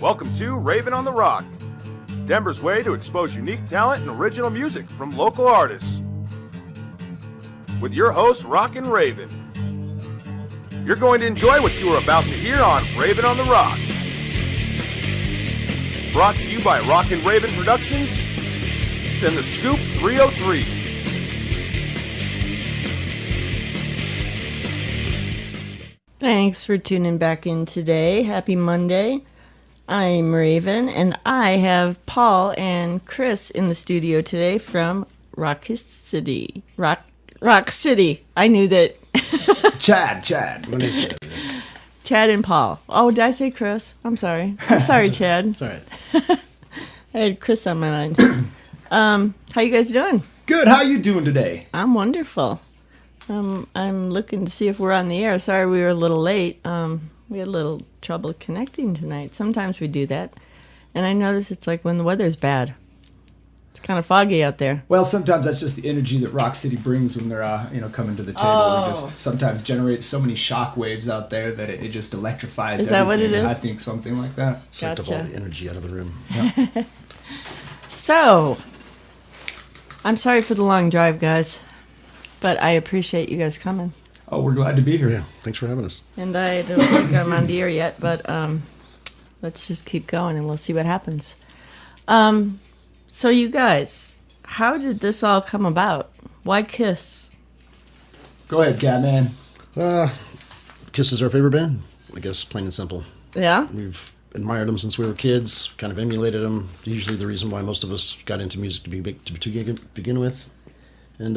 Welcome to Raven on the Rock, Denver's way to expose unique talent and original music from local artists. With your host, Rockin' Raven. You're going to enjoy what you are about to hear on Raven on the Rock. Brought to you by Rockin' Raven Productions and the Scoop 303. Thanks for tuning back in today. Happy Monday. I'm Raven, and I have Paul and Chris in the studio today from Rockissity. Rock City. I knew that. Chad. My name's Chad. Chad and Paul. Oh, did I say Chris? I'm sorry. I'm sorry, Chad. It's all right. I had Chris on my mind. How you guys doing? Good. How you doing today? I'm wonderful. I'm looking to see if we're on the air. Sorry we were a little late. We had a little trouble connecting tonight. Sometimes we do that. And I notice it's like when the weather's bad. It's kind of foggy out there. Well, sometimes that's just the energy that Rock City brings when they're coming to the table. We just sometimes generate so many shock waves out there that it just electrifies. Is that what it is? I think something like that. Sucked up all the energy out of the room. Yep. So, I'm sorry for the long drive, guys. But I appreciate you guys coming. Oh, we're glad to be here. Yeah, thanks for having us. And I don't think I'm on the air yet, but let's just keep going and we'll see what happens. So you guys, how did this all come about? Why Kiss? Go ahead, Catman. Kiss is our favorite band, I guess, plain and simple. Yeah? We've admired them since we were kids, kind of emulated them. Usually the reason why most of us got into music to begin with. And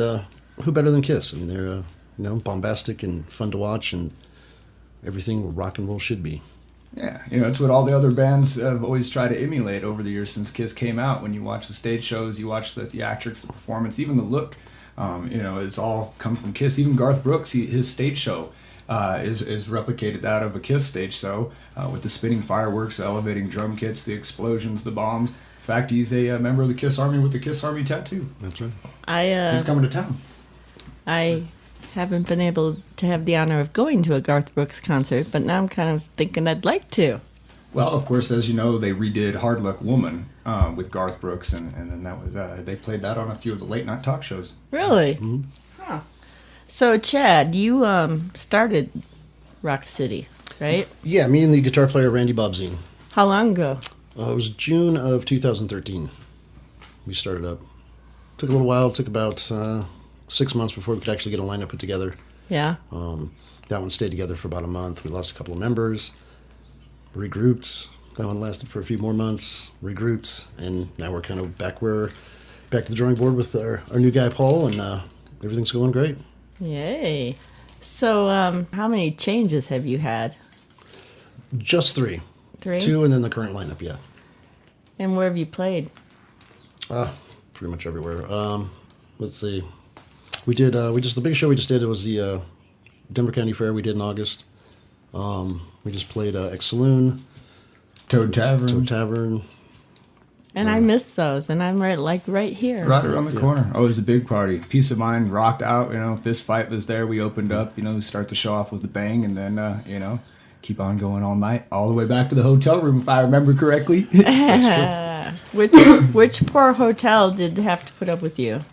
who better than Kiss? I mean, they're bombastic and fun to watch and everything rock and roll should be. Yeah, it's what all the other bands have always tried to emulate over the years since Kiss came out. When you watch the stage shows, you watch the theatrics, the performance, even the look, it's all come from Kiss. Even Garth Brooks, his stage show is replicated that of a Kiss stage show with the spinning fireworks, the elevating drum kits, the explosions, the bombs. In fact, he's a member of the Kiss Army with the Kiss Army tattoo. That's right. He's coming to town. I haven't been able to have the honor of going to a Garth Brooks concert, but now I'm kind of thinking I'd like to. Well, of course, as you know, they redid Hard Luck Woman with Garth Brooks, and then that was they played that on a few of the late night talk shows. Really? Mm-hmm. Huh. So, Chad, you started Rock City, right? Yeah, me and the guitar player Randy Bobzine. How long ago? It was June of 2013. We started up. Took a little while. Took about 6 months before we could actually get a lineup put together. Yeah. That one stayed together for about a month. We lost a couple of members, regrouped. That one lasted for a few more months, regrouped, and now we're kind of back to the drawing board with our new guy Paul, and everything's going great. Yay. So, how many changes have you had? Just 3. 3? 2, and then the current lineup, yeah. And where have you played? Pretty much everywhere. Let's see. We did. The big show we just did. It was the Denver County Fair. We did in August. We just played X Saloon, Toad Tavern. And I missed those, and I'm right here. Right around the corner. Oh, it was a big party. Peace of Mind rocked out. Fist Fight was there. We opened up. Start the show off with a bang, and then keep on going all night, all the way back to the hotel room, if I remember correctly. That's true. Which poor hotel did have to put up with you?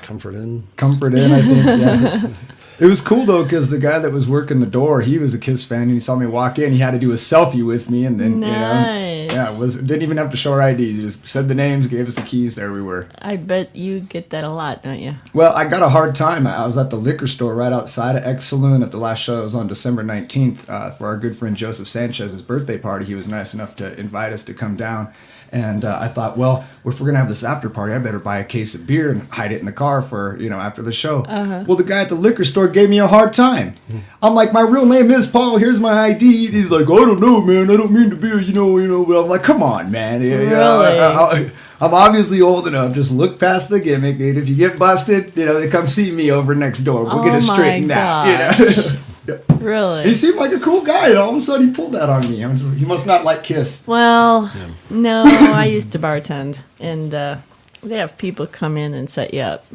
Comfort Inn, I think. Yeah. It was cool though, because the guy that was working the door, he was a Kiss fan, and he saw me walk in. He had to do a selfie with me, and then didn't even have to show our IDs. He just said the names, gave us the keys. There we were. I bet you get that a lot, don't you? Well, I got a hard time. I was at the liquor store right outside of X Saloon at the last show. It was on December 19th for our good friend Joseph Sanchez's birthday party. He was nice enough to invite us to come down. And I thought, well, if we're going to have this after party, I better buy a case of beer and hide it in the car for, after the show. Uh-huh. Well, the guy at the liquor store gave me a hard time. I'm like, my real name is Paul. Here's my ID. He's like, I don't know, man. I don't mean to be, But I'm like, come on, man. Really? I'm obviously old enough. Just look past the gimmick, dude. If you get busted, they come see me over next door. We'll get it straightened out. Really? He seemed like a cool guy, and all of a sudden he pulled that on me. He must not like Kiss. Well, no, I used to bartend, and they have people come in and set you up.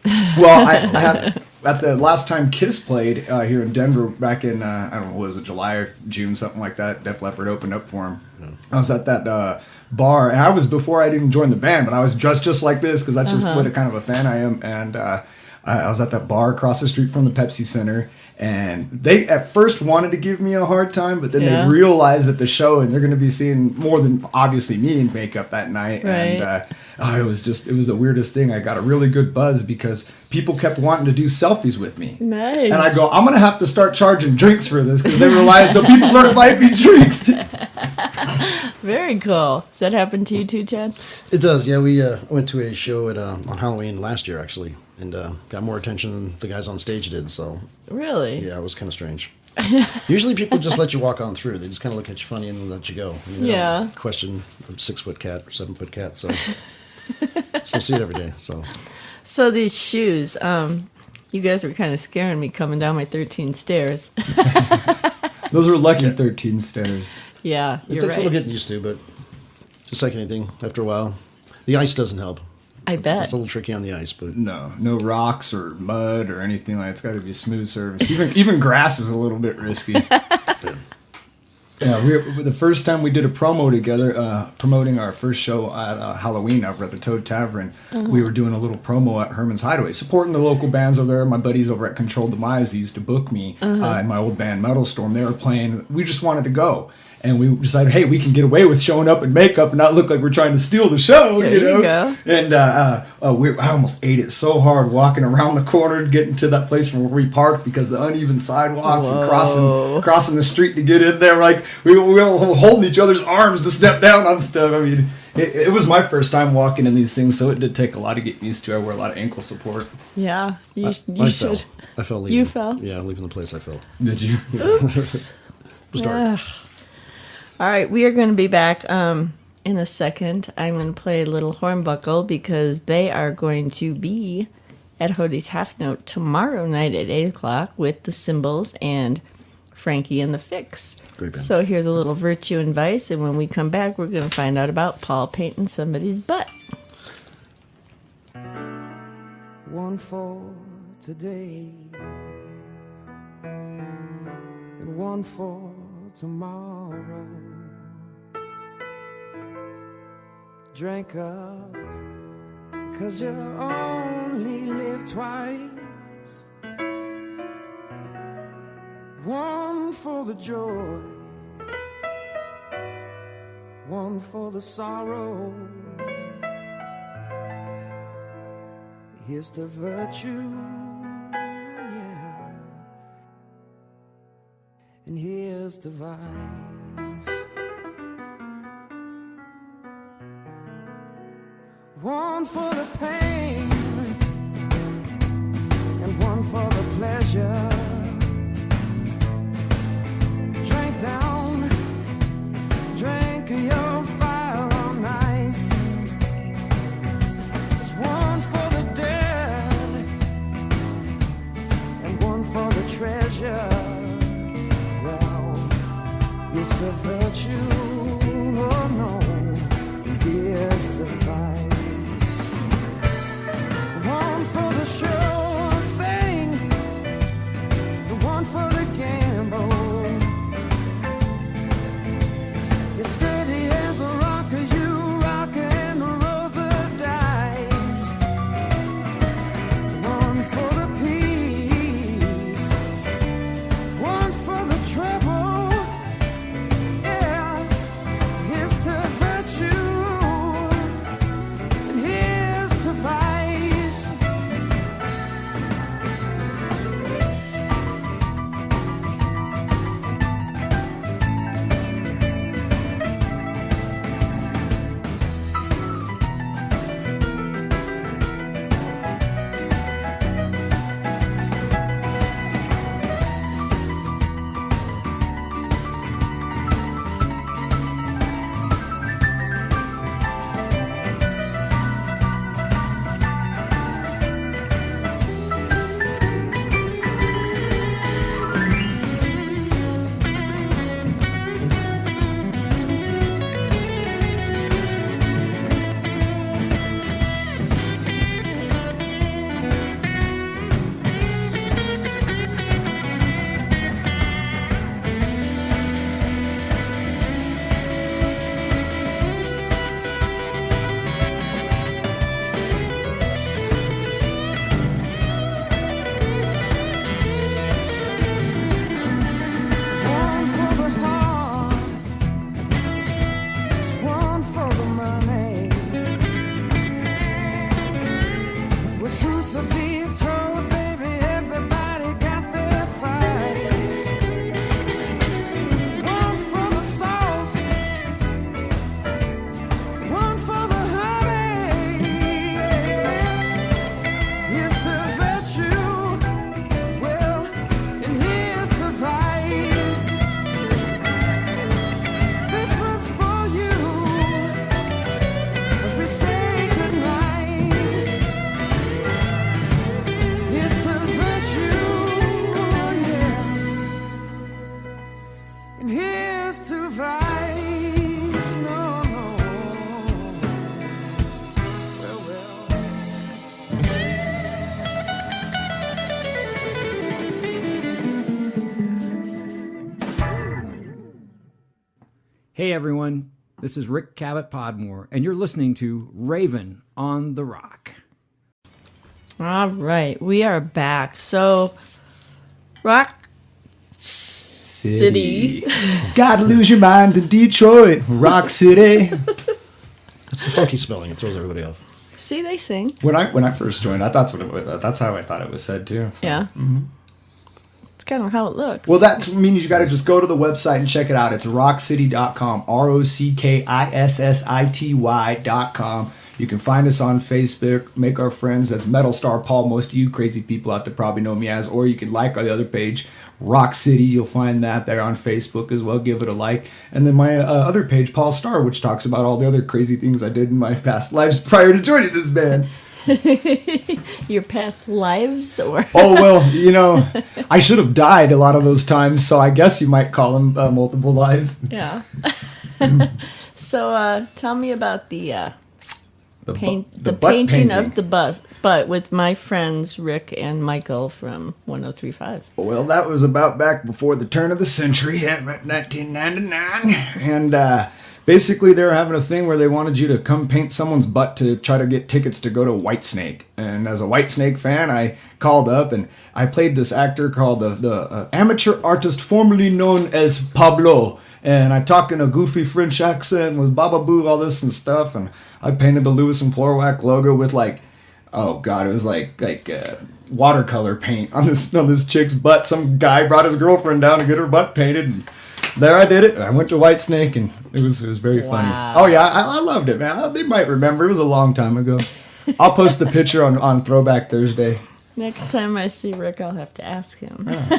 Well, I have, at the last time Kiss played here in Denver back in, I don't know, what was it, July or June, something like that. Def Leppard opened up for him. Yeah. I was at that bar, and I was before I didn't join the band, but I was dressed just like this because that's just what a kind of a fan I am. And I was at that bar across the street from the Pepsi Center. And they at first wanted to give me a hard time, but then they realized at the show, and they're going to be seeing more than obviously me in makeup that night. Right. And it was the weirdest thing. I got a really good buzz because people kept wanting to do selfies with me. Nice. And I go, I'm going to have to start charging drinks for this because they realized, so people started buying me drinks. Very cool. Does that happen to you too, Chad? It does, yeah. We went to a show on Halloween last year, actually, and got more attention than the guys on stage did, so... Really? Yeah, it was kind of strange. Usually people just let you walk on through. They just kind of look at you funny and then let you go. I mean, they don't question a 6-foot cat or 7-foot cat, so... so I see it every day, so... So these shoes, you guys were kind of scaring me coming down my 13 stairs. Those were lucky 13 stairs. Yeah, it takes a little getting used to, but just like anything, after a while, the ice doesn't help. I bet. It's a little tricky on the ice, but... No rocks or mud or anything like that. It's got to be a smooth surface. Even grass is a little bit risky. The first time we did a promo together, promoting our first show at Halloween over at the Toad Tavern, we were doing a little promo at Herman's Hideaway, supporting the local bands over there. My buddies over at Controlled Demise used to book me in my old band Metal Storm. They were playing. We just wanted to go. And we decided, hey, we can get away with showing up in makeup and not look like we're trying to steal the show. There you know? go. And I almost ate it so hard walking around the corner, getting to that place where we parked because the uneven sidewalks and crossing the street to get in there. Like we were holding each other's arms to step down on stuff. I mean, it was my first time walking in these things, so it did take a lot of getting used to. I wear a lot of ankle support. Yeah, you I should. fell. I fell leaving. You fell? Yeah, leaving the place I fell. Did you? Oops. It was dark. All right, we are going to be back in a second. I'm going to play a little hornbuckle because they are going to be at Hodie's Half Note tomorrow night at 8 o'clock with the Cymbals and Frankie and the Fix. Great band. So here's a little Virtue and Vice, and when we come back, we're going to find out about Paul painting somebody's butt. One for today and one for tomorrow. Drink up, 'cause you only live twice. One for the joy, one for the sorrow. Here's the virtue, yeah, and here's the vice. One for the pain and one for the pleasure. Drink down, drink your fire on ice. There's one for the dead and one for the treasure. Well, it's the virtue, oh no, and here's the vice. One for the sure thing, the one for the gamble. You're steady as a rocker, you rock and roll the dice. One for the peace, one for the trouble, yeah. and here's to vice. No, no. Well, well. Hey everyone, this is Rick Cabot Podmore, and you're listening to Raven on the Rock. All right, we are back. So, Rock City. Gotta lose your mind in Detroit, Rock City. That's the funky spelling. It throws everybody off. See, they sing. When I first joined, that's how I thought it was said too. Yeah. It's kind of how it looks. Well, that means you got to just go to the website and check it out. It's rockcity.com, ROCKISSITY.com. You can find us on Facebook, make our friends. That's Metal Star Paul. Most of you crazy people out there probably know me as. Or you can like the other page, Rock City. You'll find that there on Facebook as well. Give it a like. And then my other page, Paul Star, which talks about all the other crazy things I did in my past lives prior to joining this band. Your past lives, or Oh, well, you know, I should have died a lot of those times, so I guess you might call them multiple lives. yeah. So, tell me about the The painting painting of the bus, but with my friends Rick and Michael from 103.5. Well, that was about back before the turn of the century, 1999. And basically, they were having a thing where they wanted you to come paint someone's butt to try to get tickets to go to Whitesnake. And as a Whitesnake fan, I called up and I played this actor called the amateur artist formerly known as Pablo. And I talk in a goofy French accent with Baba Boo, all this and stuff. And I painted the Lewis and Floorwack logo with it was like watercolor paint on this chick's butt. Some guy brought his girlfriend down to get her butt painted, and there I did it. I went to Whitesnake, and it was very funny. Wow. Oh yeah, I loved it, man. They might remember. It was a long time ago. I'll post the picture on Throwback Thursday. Next time I see Rick, I'll have to ask him. Yeah,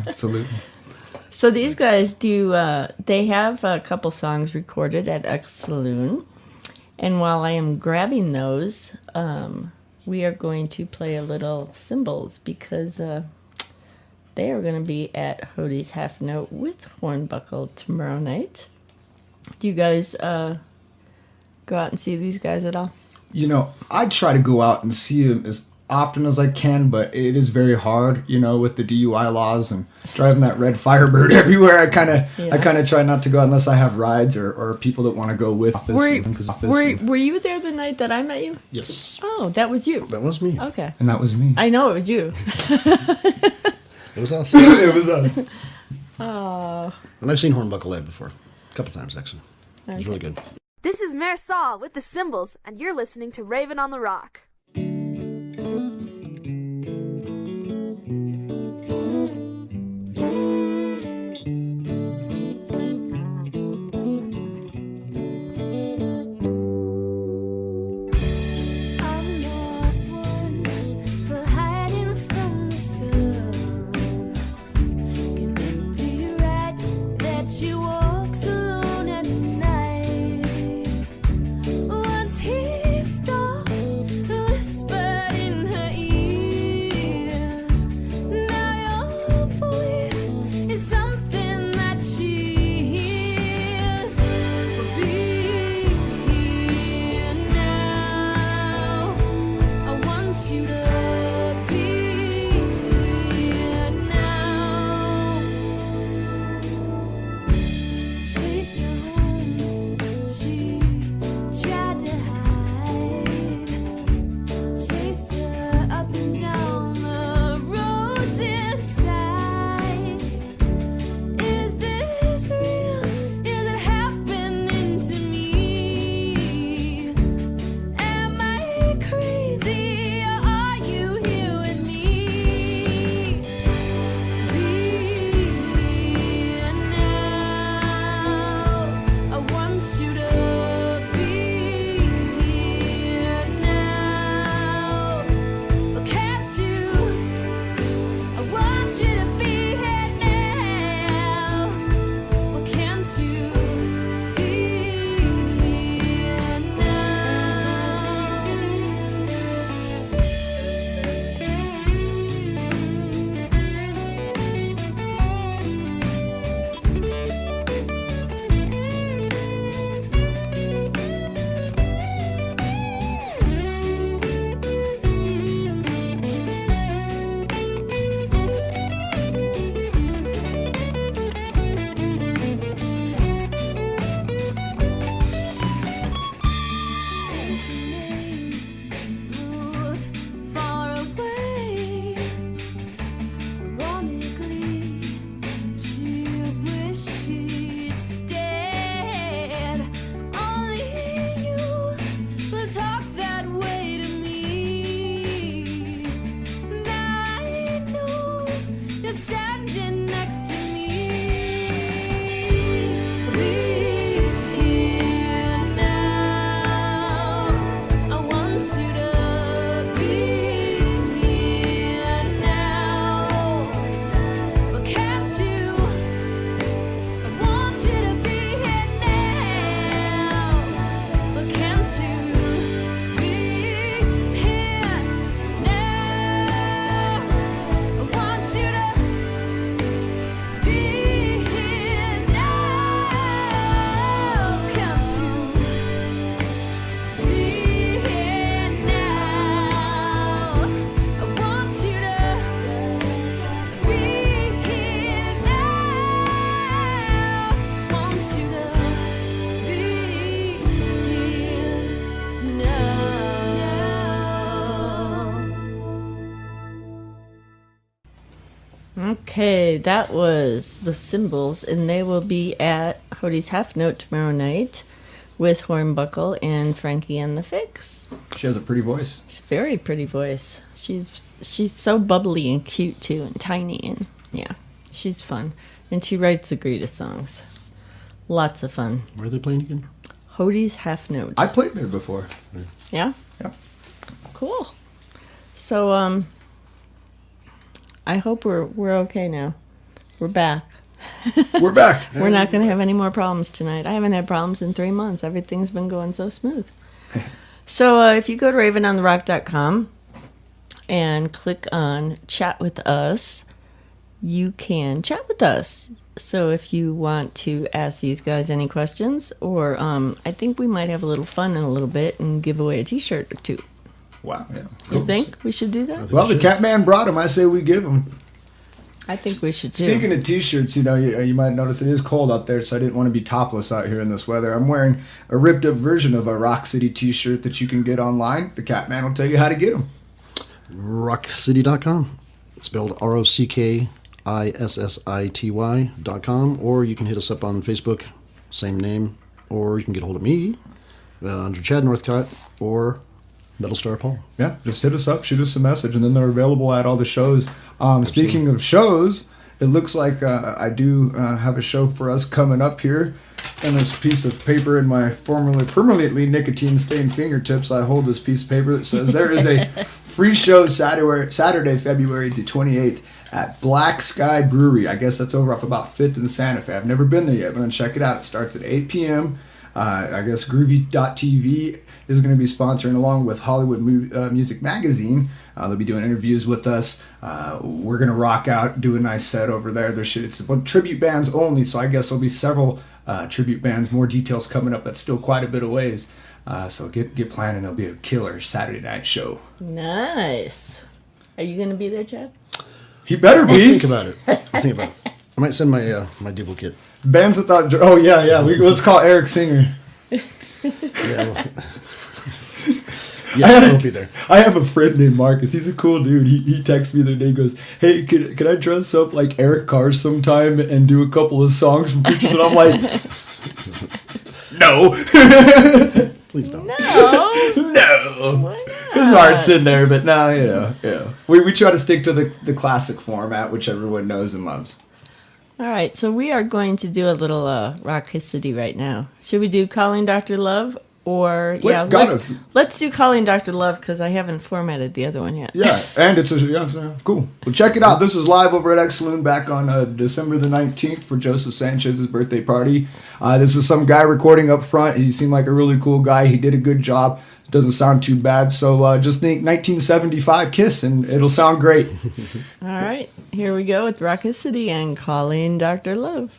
absolutely. So these guys do, they have a couple songs recorded at X Saloon. And while I am grabbing those, we are going to play a little cymbals because they are going to be at Hodie's Half Note with Hornbuckle tomorrow night. Do you guys go out and see these guys at all? You know, I try to go out and see them as often as I can, but it is very hard, you know, with the DUI laws and driving that red Firebird everywhere. I kind of try not to go unless I have rides or people that want to go with. Were you there the night that I met you? Yes. Oh, that was you. That was me. Okay. And that was me. I know it was you. It was us. It was us. Oh. And I've seen Hornbuckle live before. A couple times, actually. It was really good. This is Marisol with the Cymbals, and you're listening to Raven on the Rock. I'm not one for hiding from the sun. Can it be right that she walks alone at night? Once he stopped Okay, that was the Symbols, and they will be at Hodie's Half Note tomorrow night with Hornbuckle and Frankie and the Fix. She has a pretty voice. She's a very pretty voice. She's so bubbly and cute too, and tiny, and yeah, she's fun. And she writes the greatest songs. Lots of fun. Where are they playing again? Hodie's Half Note. I played there before. Yeah? Yeah. Cool. So, I hope we're okay now. We're back. We're back. We're not going to have any more problems tonight. I haven't had problems in 3 months. Everything's been going so smooth. So if you go to ravenontherock.com and click on Chat with Us, you can chat with us. So if you want to ask these guys any questions, or I think we might have a little fun in a little bit and give away a T-shirt or two. Wow. Yeah. You think we should do that? Well, the Catman brought them. I say we give them. I think we should too. Speaking of T-shirts, you might notice it is cold out there, so I didn't want to be topless out here in this weather. I'm wearing a ripped-up version of a Rockissity T-shirt that you can get online. The Catman will tell you how to get them. Rockissity.com. It's spelled ROCKISSITY.com, or you can hit us up on Facebook, same name, or you can get a hold of me under Chad Northcott or Metal Star Paul. Yeah, just hit us up, shoot us a message, and then they're available at all the shows. Speaking of shows, it looks like I do have a show for us coming up here. And this piece of paper in my formerly permanently nicotine-stained fingertips, I hold this piece of paper that says there is a free show Saturday, February the 28th at Black Sky Brewery. I guess that's over off about 5th and Santa Fe. I've never been there yet, but I'm going to check it out. It starts at 8 p.m. I guess Groovy.tv is going to be sponsoring along with Hollywood Music Magazine. They'll be doing interviews with us. We're going to rock out, do a nice set over there. It's about tribute bands only, so I guess there'll be several tribute bands. More details coming up. That's still quite a bit of ways. So get planning. It'll be a killer Saturday night show. Nice. Are you going to be there, Chad? He better be. Think about it. I might send my my duplicate. Bands without... Oh, yeah. Let's call Eric Singer. Yeah, yes, I will be there. I have a friend named Marcus. He's a cool dude. He texts me the other day and goes, hey, can I dress up like Eric Carr sometime and do a couple of songs from Preachers? And I'm like, no. Please don't. No. His heart's in there, but no, We try to stick to the classic format, which everyone knows and loves. All right, so we are going to do a little Rockissity right now. Should we do Calling Dr. Love? Or, let's do Calling Dr. Love, because I haven't formatted the other one yet. Yeah, and it's cool. Well, check it out. This was live over at X Saloon back on December the 19th for Joseph Sanchez's birthday party. This is some guy recording up front. He seemed like a really cool guy. He did a good job. Doesn't sound too bad. So just think 1975 Kiss, and it'll sound great. All right, here we go with Rockissity and Calling Dr. Love.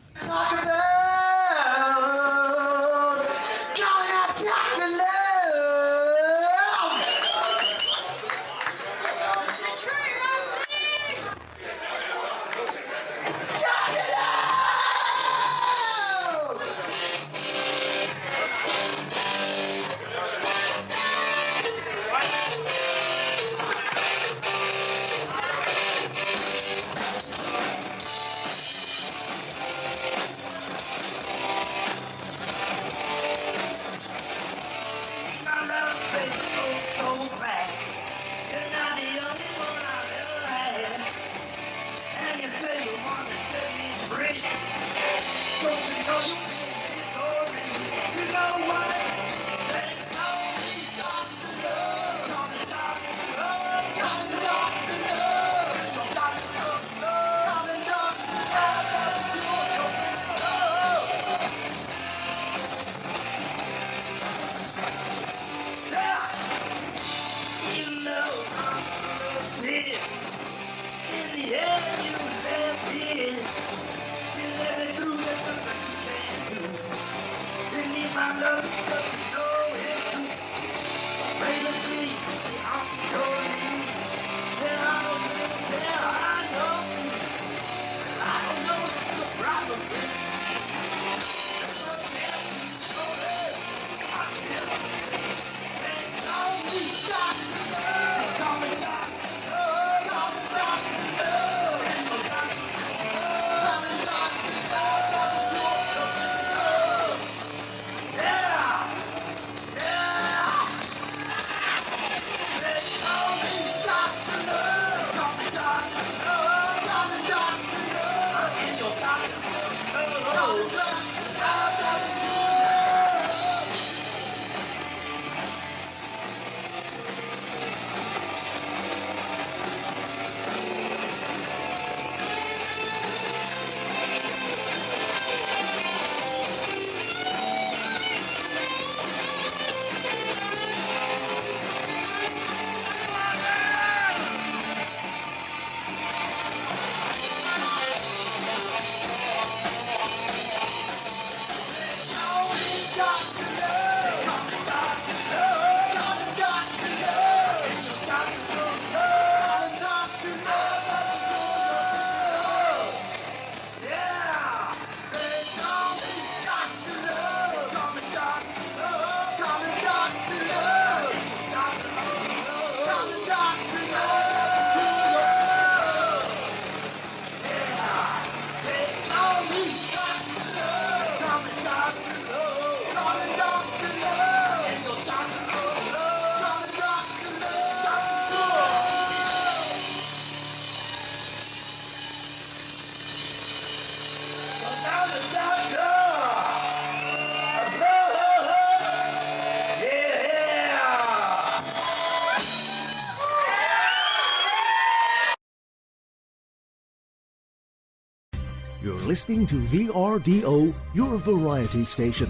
You're listening to VRDO, your variety station.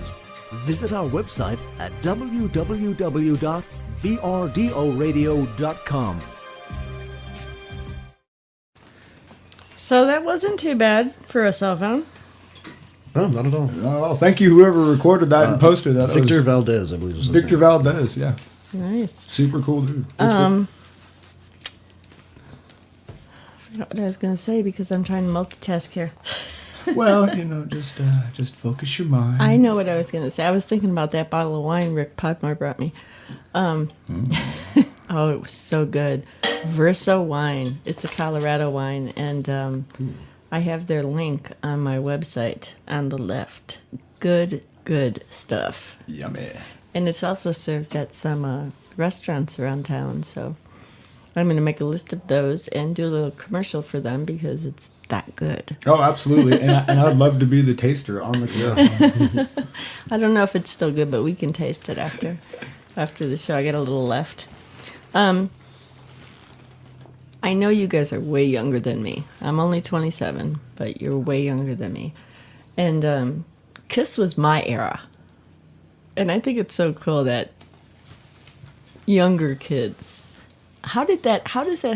Visit our website at www.vrdoradio.com. So that wasn't too bad for a cell phone. No, not at all. Oh, thank you, whoever recorded that and posted that. Victor Valdez, I believe was his Victor name. Valdez, yeah. Nice. Super cool dude. I forgot what I was going to say because I'm trying to multitask here. Well, just focus your mind. I know what I was going to say. I was thinking about that bottle of wine Rick Podmore brought me. Oh, it was so good. Verso wine. It's a Colorado wine, and I have their link on my website on the left. Good stuff. Yummy. And it's also served at some restaurants around town, so I'm going to make a list of those and do a little commercial for them because it's that good. Oh, absolutely. And I'd love to be the taster on the commercial. I don't know if it's still good, but we can taste it after the show. I got a little left. I know you guys are way younger than me. I'm only 27, but you're way younger than me. And Kiss was my era. And I think it's so cool that younger kids. How does that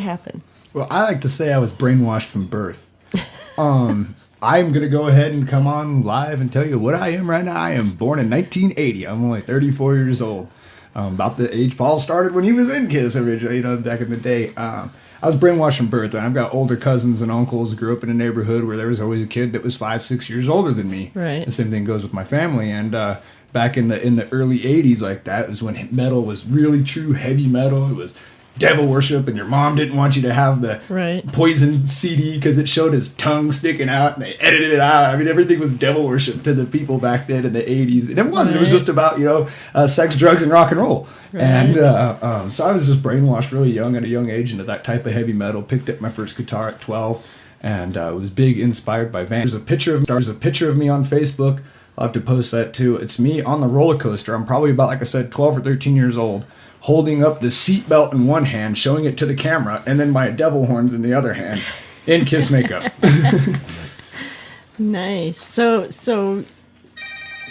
happen? Well, I like to say I was brainwashed from birth. I'm going to go ahead and come on live and tell you what I am right now. I am born in 1980. I'm only 34 years old. About the age Paul started when he was in Kiss originally, back in the day. I was brainwashed from birth. I've got older cousins and uncles who grew up in a neighborhood where there was always a kid that was 5-6 years older than me. Right. The same thing goes with my family. And back in the early 80s, like that was when metal was really true heavy metal. It was devil worship, and your mom didn't want you to have the Poison CD because it showed his tongue sticking out, and they edited it out. I mean, everything was devil worship to the people back then in the 80s. And it wasn't. It was just about, sex, drugs, and rock and roll. Right. And so I was just brainwashed really young at a young age into that type of heavy metal. Picked up my first guitar at 12, and was big inspired by Van. There's a picture of me on Facebook. I'll have to post that too. It's me on the roller coaster. I'm probably about, like I said, 12 or 13 years old, holding up the seatbelt in one hand, showing it to the camera, and then my devil horns in the other hand, in Kiss makeup. Nice. So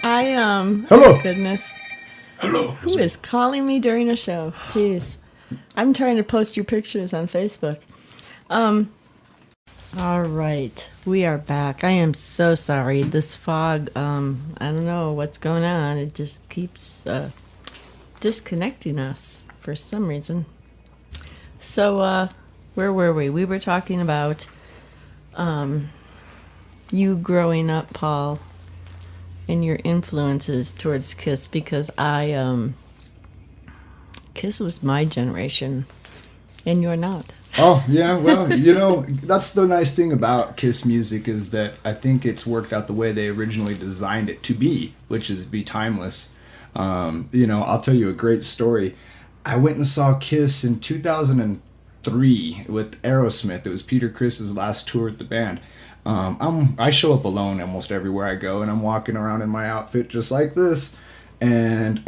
I Hello. Oh goodness. Hello. Who is calling me during a show? Jeez. I'm trying to post your pictures on Facebook. All right. We are back. I am so sorry. This fog, I don't know what's going on. It just keeps disconnecting us for some reason. So, where were we? We were talking about you growing up, Paul, and your influences towards Kiss, because Kiss was my generation, and you're not. Oh, yeah, well, that's the nice thing about Kiss music is that I think it's worked out the way they originally designed it to be, which is be timeless. I'll tell you a great story. I went and saw Kiss in 2003 with Aerosmith. It was Peter Criss's last tour with the band. I show up alone almost everywhere I go, and I'm walking around in my outfit just like this. And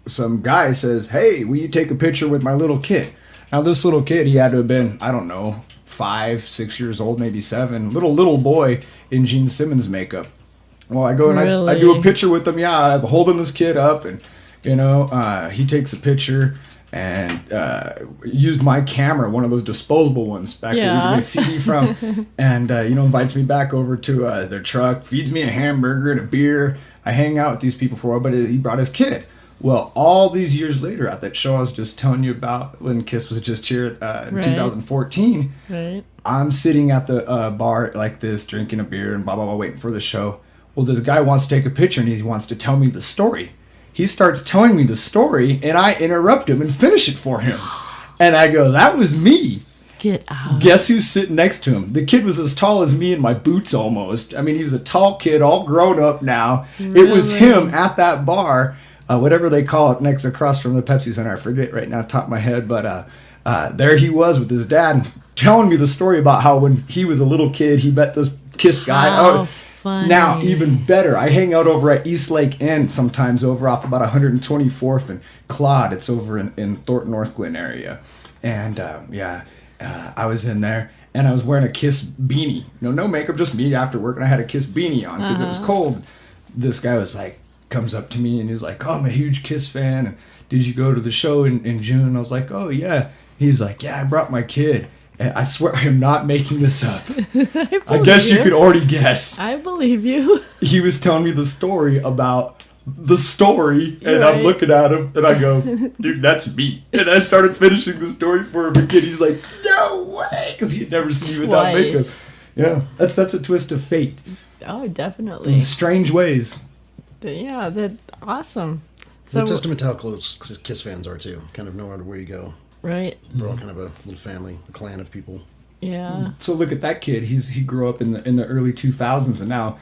some guy says, "Hey, will you take a picture with my little kid?" Now, this little kid, he had to have been, 5, 6 years old, maybe 7. Little boy in Gene Simmons makeup. Well, I go and I do a picture with him. Yeah, I'm holding this kid up, and he takes a picture and used my camera, one of those disposable ones back where you get my CD from, and invites me back over to their truck, feeds me a hamburger and a beer. I hang out with these people for a while, but he brought his kid. Well, all these years later, at that show I was just telling you about when Kiss was just here in 2014, I'm sitting at the bar like this, drinking a beer and blah, blah, blah, waiting for the show. Well, this guy wants to take a picture and he wants to tell me the story. He starts telling me the story and I interrupt him and finish it for him. And I go, that was me. Get out. Guess who's sitting next to him? The kid was as tall as me in my boots almost. I mean, he was a tall kid, all grown up now. Really? It was him at that bar. Whatever they call it, next across from the Pepsi Center. I forget right now, top of my head, but there he was with his dad telling me the story about how when he was a little kid, he met this Kiss guy. funny. Now, even better, I hang out over at East Lake End sometimes over off about 124th and Claude. It's over in Thornton, North Glen area. And I was in there and I was wearing a Kiss beanie. No makeup, just me after work. And I had a Kiss beanie on because it was cold. This guy was like, comes up to me and he's like, oh, I'm a huge Kiss fan. And did you go to the show in June? And I was like, oh, yeah. He's like, yeah, I brought my kid. And I swear I am not making this up. I guess you could already guess. I believe you. He was telling me the story about the story, and I'm looking at him, and I go, dude, that's me. And I started finishing the story for him again. He's like, no way, because he had never seen me without makeup. Yeah, that's a twist of fate. Oh, definitely. In strange ways. Yeah, that's awesome. So, it's a testament to how close Kiss fans are, too. Kind of no matter where you go. Right. We're all kind of a little family, a clan of people. Yeah. So look at that kid. He grew up in the early 2000s and now,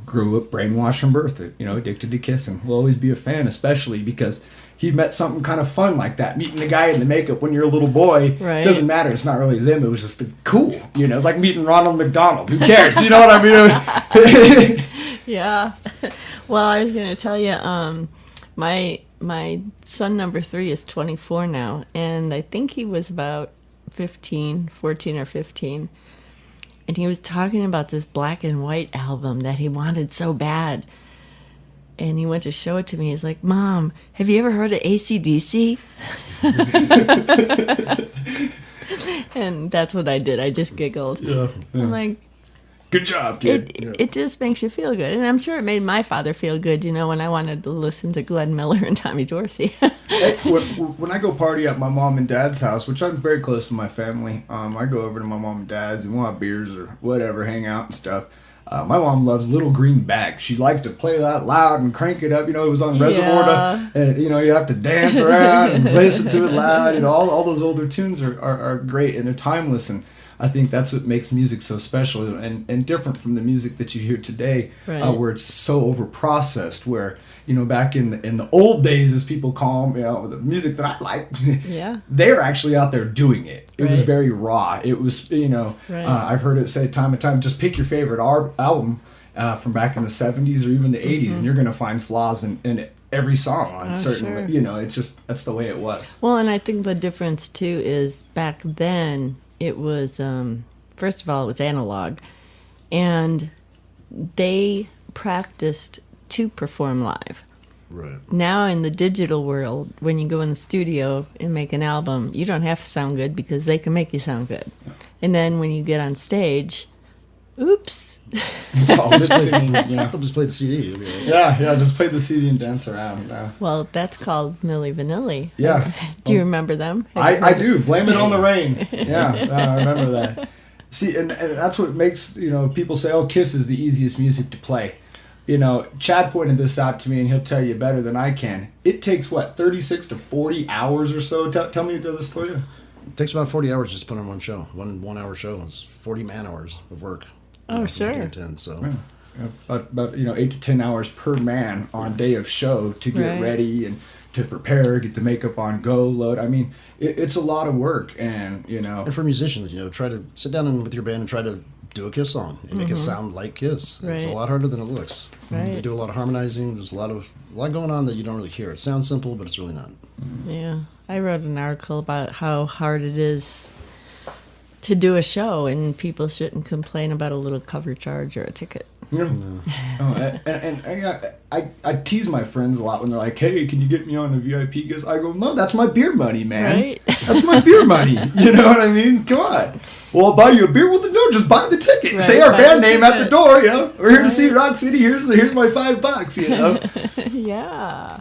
grew up brainwashed from birth, addicted to Kiss, and will always be a fan, especially because he met something kind of fun like that. Meeting the guy in the makeup when you're a little boy. Right. It doesn't matter. It's not really them. It was just cool. It's like meeting Ronald McDonald. Who cares? You know what I mean? Yeah. Well, I was going to tell you, my son number 3 is 24 now, and I think he was about 14 or 15. And he was talking about this black and white album that he wanted so bad. And he went to show it to me. He's like, Mom, have you ever heard of AC/DC? And that's what I did. I just giggled. Yeah. I'm like, good job, kid. It just makes you feel good. And I'm sure it made my father feel good, when I wanted to listen to Glenn Miller and Tommy Dorsey. When I go party at my mom and dad's house, which I'm very close to my family, I go over to my mom and dad's and we'll have beers or whatever, hang out and stuff. My mom loves Little Green Bag. She likes to play that loud and crank it up. It was on Reservoir, and you have to dance around and listen to it loud. All those older tunes are great and they're timeless. And I think that's what makes music so special and different from the music that you hear today, where it's so over-processed, where, back in the old days, as people call them, the music that I like, they're actually out there doing it. It was very raw. It was, I've heard it say time and time, just pick your favorite album from back in the 70s or even the 80s, and you're going to find flaws in every song on certain, it's just, that's the way it was. Well, and I think the difference, too, is back then, it was, first of all, it was analog, and they practiced to perform live. Right. Now in the digital world, when you go in the studio and make an album, you don't have to sound good because they can make you sound good. And then when you get on stage, oops. It's all lip syncing, I'll just play the CD. Yeah, just play the CD and dance around. Well, that's called Milli Vanilli. Yeah. Do you remember them? I do. Blame It on the Rain. Yeah, I remember that. See, and that's what makes, people say, oh, Kiss is the easiest music to play. Chad pointed this out to me, and he'll tell you better than I can. It takes, 36 to 40 hours or so? Tell me the story. It takes about 40 hours just to put on one show. One hour show is 40 man-hours of work. Oh, sure. So. About 8 to 10 hours per man on day of show to get ready and to prepare, get the makeup on, go, load. I mean, it's a lot of work, and And for musicians, try to sit down with your band and try to do a Kiss song and make it sound like Kiss. It's a lot harder than it looks. Right. They do a lot of harmonizing. There's a lot going on that you don't really hear. It sounds simple, but it's really not. Yeah. I wrote an article about how hard it is to do a show, and people shouldn't complain about a little cover charge or a ticket. Yeah. No. I tease my friends a lot when they're like, hey, can you get me on a VIP guest? I go, no, that's my beer money, man. Right? That's my beer money. You know what I mean? Come on. Well, I'll buy you a beer. Well, no, just buy the ticket. Right, say our band name ticket. at the door, We're here to see Rockissity. Here's my $5, Yeah.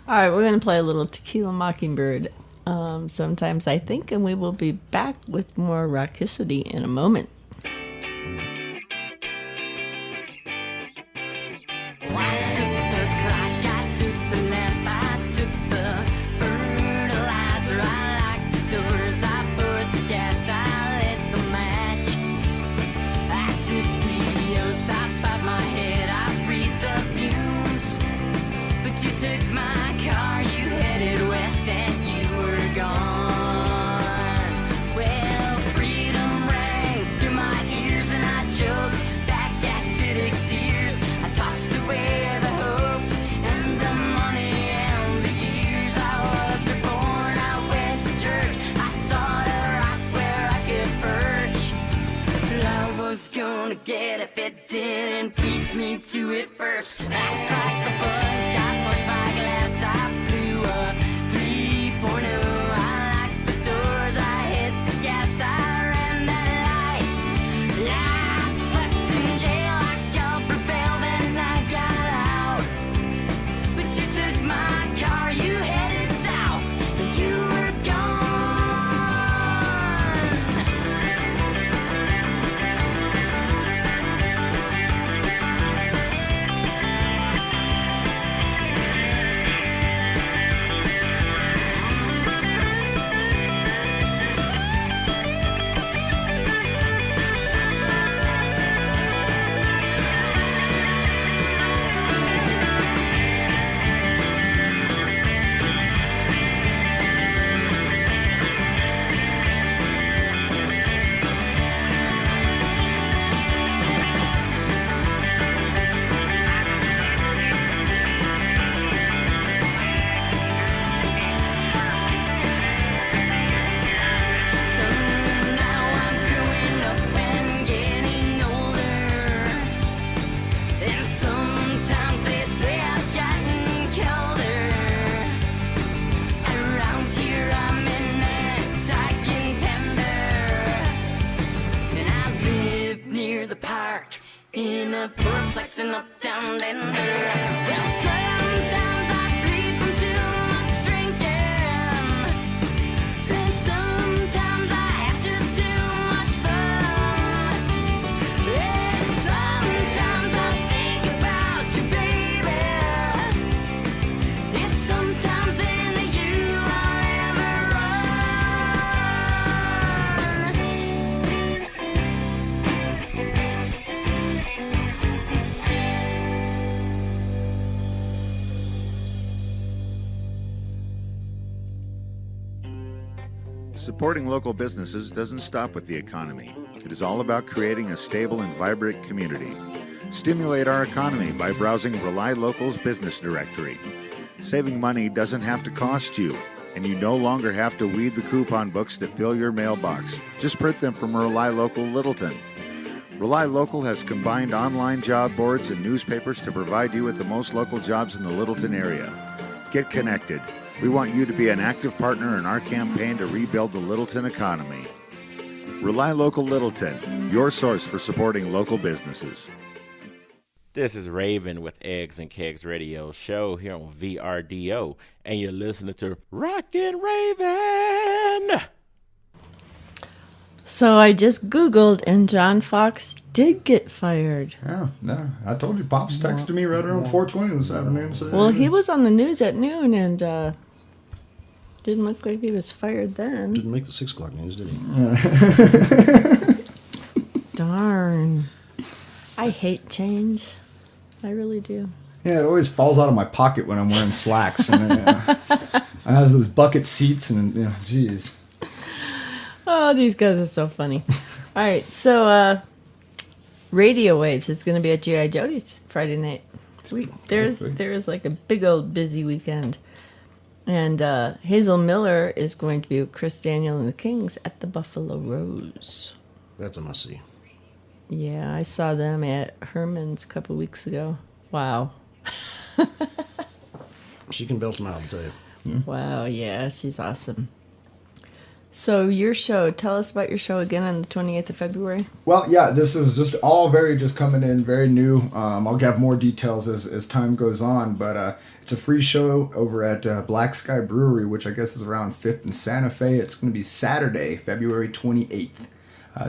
All right, we're going to play a little Tequila Mockingbird. Sometimes I think, and we will be back with more Rockissity in a moment. I took the clock, I took the lamp, I took the fertilizer, I locked the doors, I put the gas, I lit the match. I took the oath, I popped my head, I breathed the fumes. But you took my car, you headed west and you were gone. Well, freedom rang through it didn't beat me to it first. I struck the punch, I punched my glass, I blew a 3.0. I locked the doors, I hit the gas, I ran that light. I slept in jail, I called for bail, then I got out. But you took my car, you headed south, and you were gone. So now I'm growing up and getting older, and sometimes they say I've gotten colder. Around here I'm an anti-contender, and I live near the park in a fourplex in uptown Denver. Well, sometimes I bleed from too much drinking, and sometimes I have just too much fun. And sometimes I think about you, baby. If sometimes into you I'll ever Supporting local businesses doesn't stop with the economy. It is all about creating a stable and vibrant community. Stimulate our economy by browsing Rely Local's business directory. Saving money doesn't have to cost you, and you no longer have to weed the coupon books that fill your mailbox. Just print them from Rely Local Littleton. Rely Local has combined online job boards and newspapers to provide you with the most local jobs in the Littleton area. Get connected. We want you to be an active partner in our campaign to rebuild the Littleton economy. Rely Local Littleton, your source for supporting local businesses. This is Raven with Eggs and Kegs Radio Show here on VRDO, and you're listening to Rockin' Raven. So I just Googled, and John Fox did get fired. Yeah, no, I told you, Pops texted me right around 4:20 this afternoon. Said, Well, he was on the news at noon, and didn't look like he was fired then. Didn't make the 6 o'clock news, did he? Darn. I hate change. I really do. Yeah, it always falls out of my pocket when I'm wearing slacks. And I have those bucket seats, and geez. Oh, these guys are so funny. All right, so Radio Waves is going to be at G.I. Jody's Friday night. There is like a big old busy weekend. And Hazel Miller is going to be with Chris Daniel and the Kings at the Buffalo Rose. That's a must-see. Yeah, I saw them at Herman's a couple weeks ago. Wow. She can belt them out, I'll tell you. Wow, yeah, she's awesome. So your show, tell us about your show again on the 28th of February. Well, yeah, this is just all just coming in, very new. I'll have more details as time goes on, but it's a free show over at Black Sky Brewery, which I guess is around 5th and Santa Fe. It's going to be Saturday, February 28th.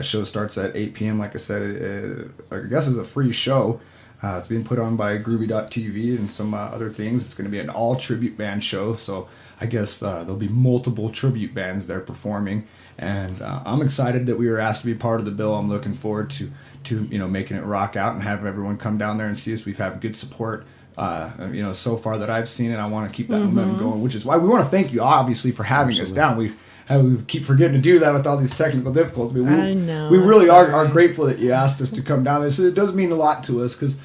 Show starts at 8 p.m. Like I said, I guess it's a free show. It's being put on by Groovy.tv and some other things. It's going to be an all tribute band show, so I guess there'll be multiple tribute bands there performing, and I'm excited that we were asked to be part of the bill. I'm looking forward to making it rock out and have everyone come down there and see us. We've had good support, so far that I've seen it. I want to keep that momentum going, which is why we want to thank you, obviously, for having us down. how we keep forgetting to do that with all these technical difficulties. I know, We really I'm are grateful that you asked us to come down. This it does mean a lot to us because,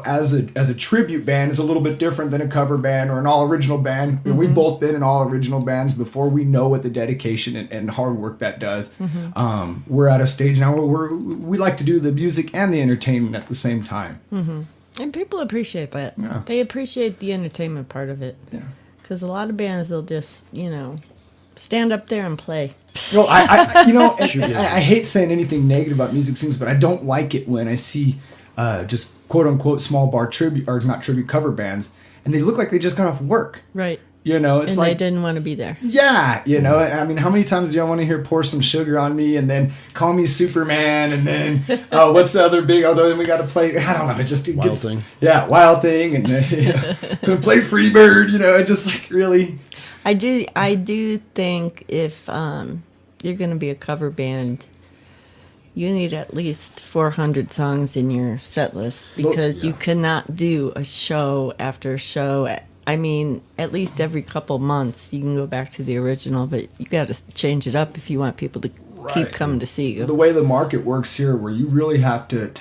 as a tribute band, it's a little bit different than a cover band or an all original band. We've both been in all original bands before. We know what the dedication and hard work that does. We're at a stage now where we like to do the music and the entertainment at the same time. And people appreciate that. Yeah. They appreciate the entertainment part of it. Yeah. Because a lot of bands, they'll just, stand up there and play. I hate saying anything negative about music scenes, but I don't like it when I see just quote unquote small bar tribute or not tribute cover bands, and they look like they just got off work. Right. It's and like they didn't want to be there. Yeah, I mean, how many times do you want to hear "Pour Some Sugar on Me" and then "Call Me Superman" and then what's the other big? Although then we got to play. I don't know. It Wild gets, Thing. Yeah, Wild Thing and play Freebird. It just like really. I do think if you're going to be a cover band, you need at least 400 songs in your set list because you cannot do a show after show. I mean, at least every couple months you can go back to the original, but you got to change it up if you want people to keep coming to see you. The way the market works here, where you really have to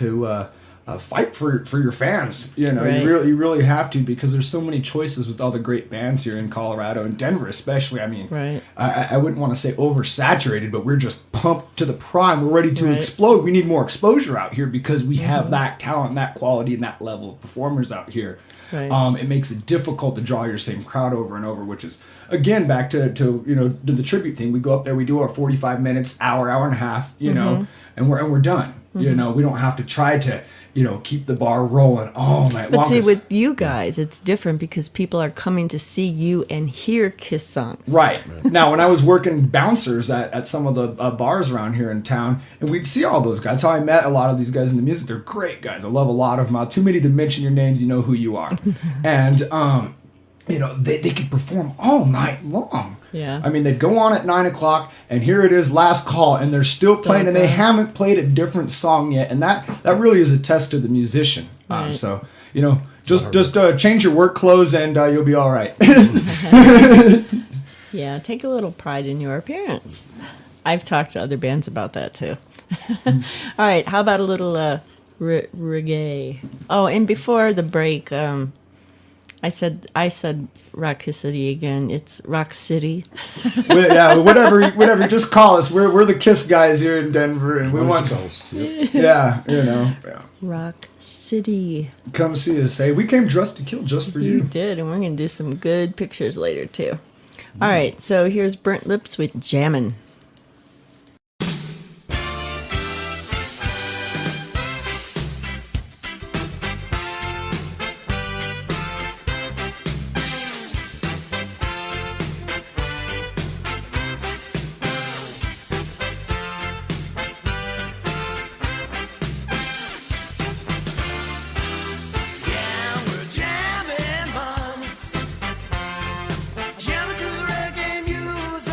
fight for your fans. Right. You really have to, because there's so many choices with all the great bands here in Colorado and Denver, especially. I mean, right. I wouldn't want to say oversaturated, but we're just pumped to the prime. We're ready to explode. We need more exposure out here because we have that talent, that quality, and that level of performers out here. Right. It makes it difficult to draw your same crowd over and over, which is, again, back to the tribute thing. We go up there, we do our 45 minutes, hour and a half, and we're done. We don't have to try to keep the bar rolling all night long. But see, with you guys, it's different because people are coming to see you and hear Kiss songs. Right. Now, when I was working bouncers at some of the bars around here in town, and we'd see all those guys. That's how I met a lot of these guys in the music. They're great guys. I love a lot of them. Too many to mention your names, you know who you are. And, they could perform all night long. Yeah. I mean, they'd go on at 9 o'clock, and here it is, last call, and they're still playing, and they haven't played a different song yet, and that really is a test to the musician. Right. So, just change your work clothes, and you'll be all right. Yeah, take a little pride in your appearance. I've talked to other bands about that, too. All right, how about a little reggae? Oh, and before the break, I said Rockissity again. It's Rock City. Yeah, whatever. Just call us. We're the Kiss guys here in Denver, and we want calls. Yep. Yeah. Rock City. Come see us. Hey, we came dressed to kill just for You you. did, and we're gonna do some good pictures later too. All right, so here's Burnt Lips with Jammin'. Jamming to the reggae music.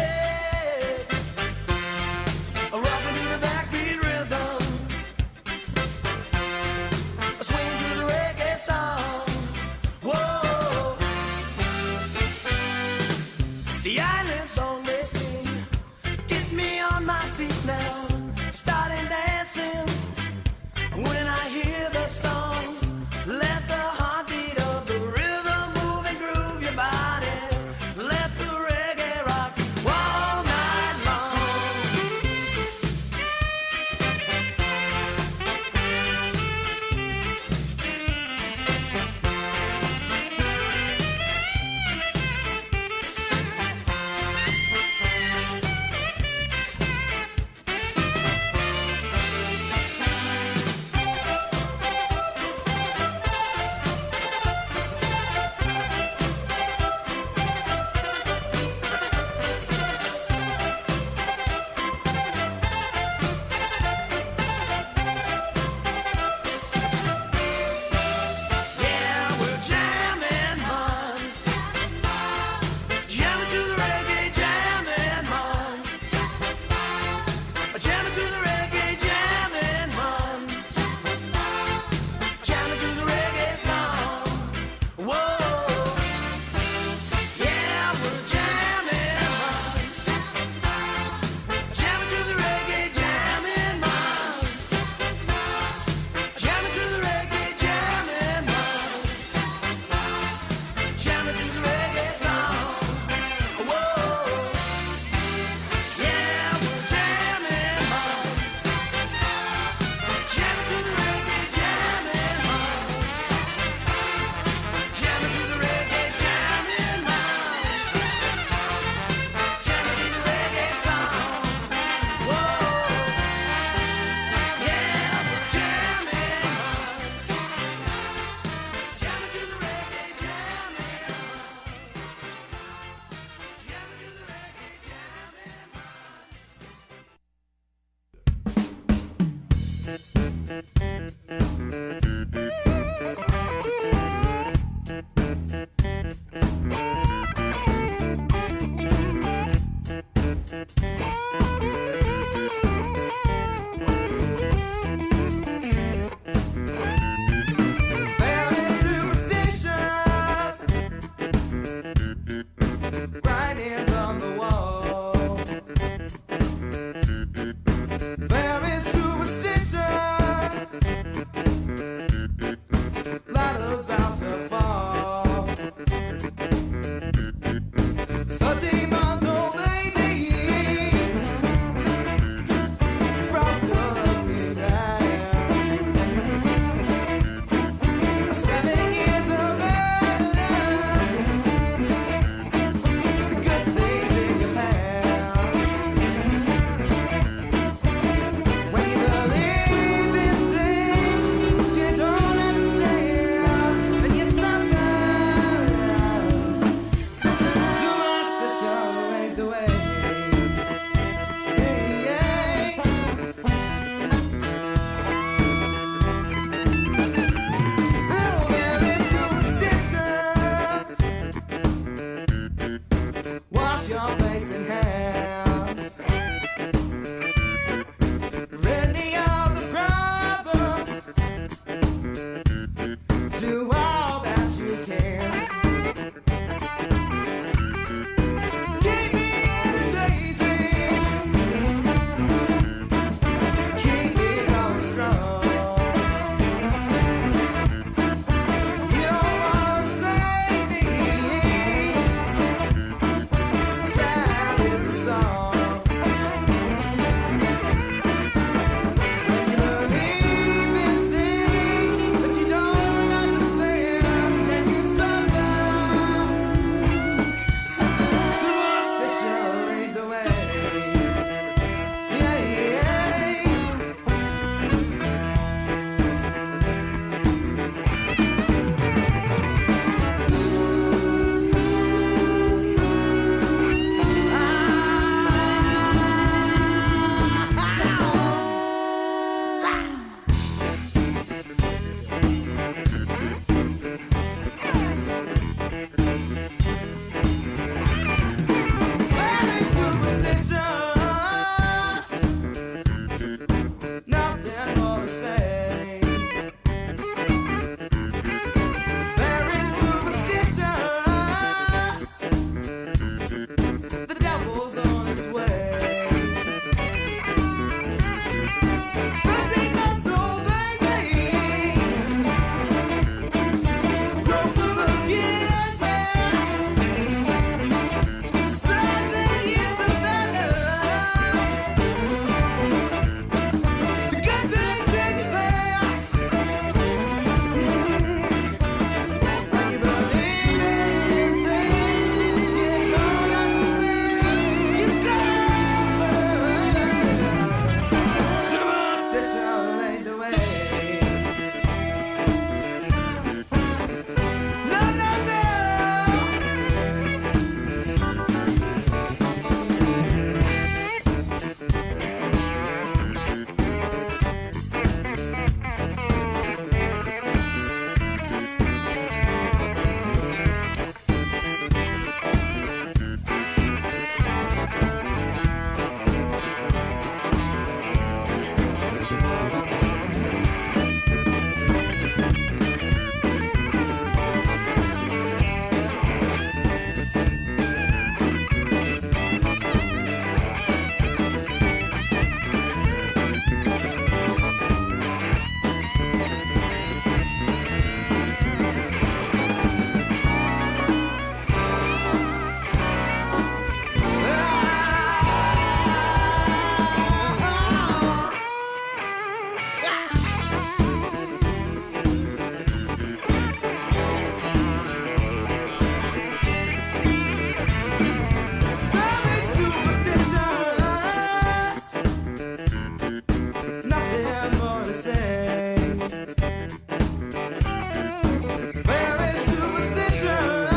Very superstitious.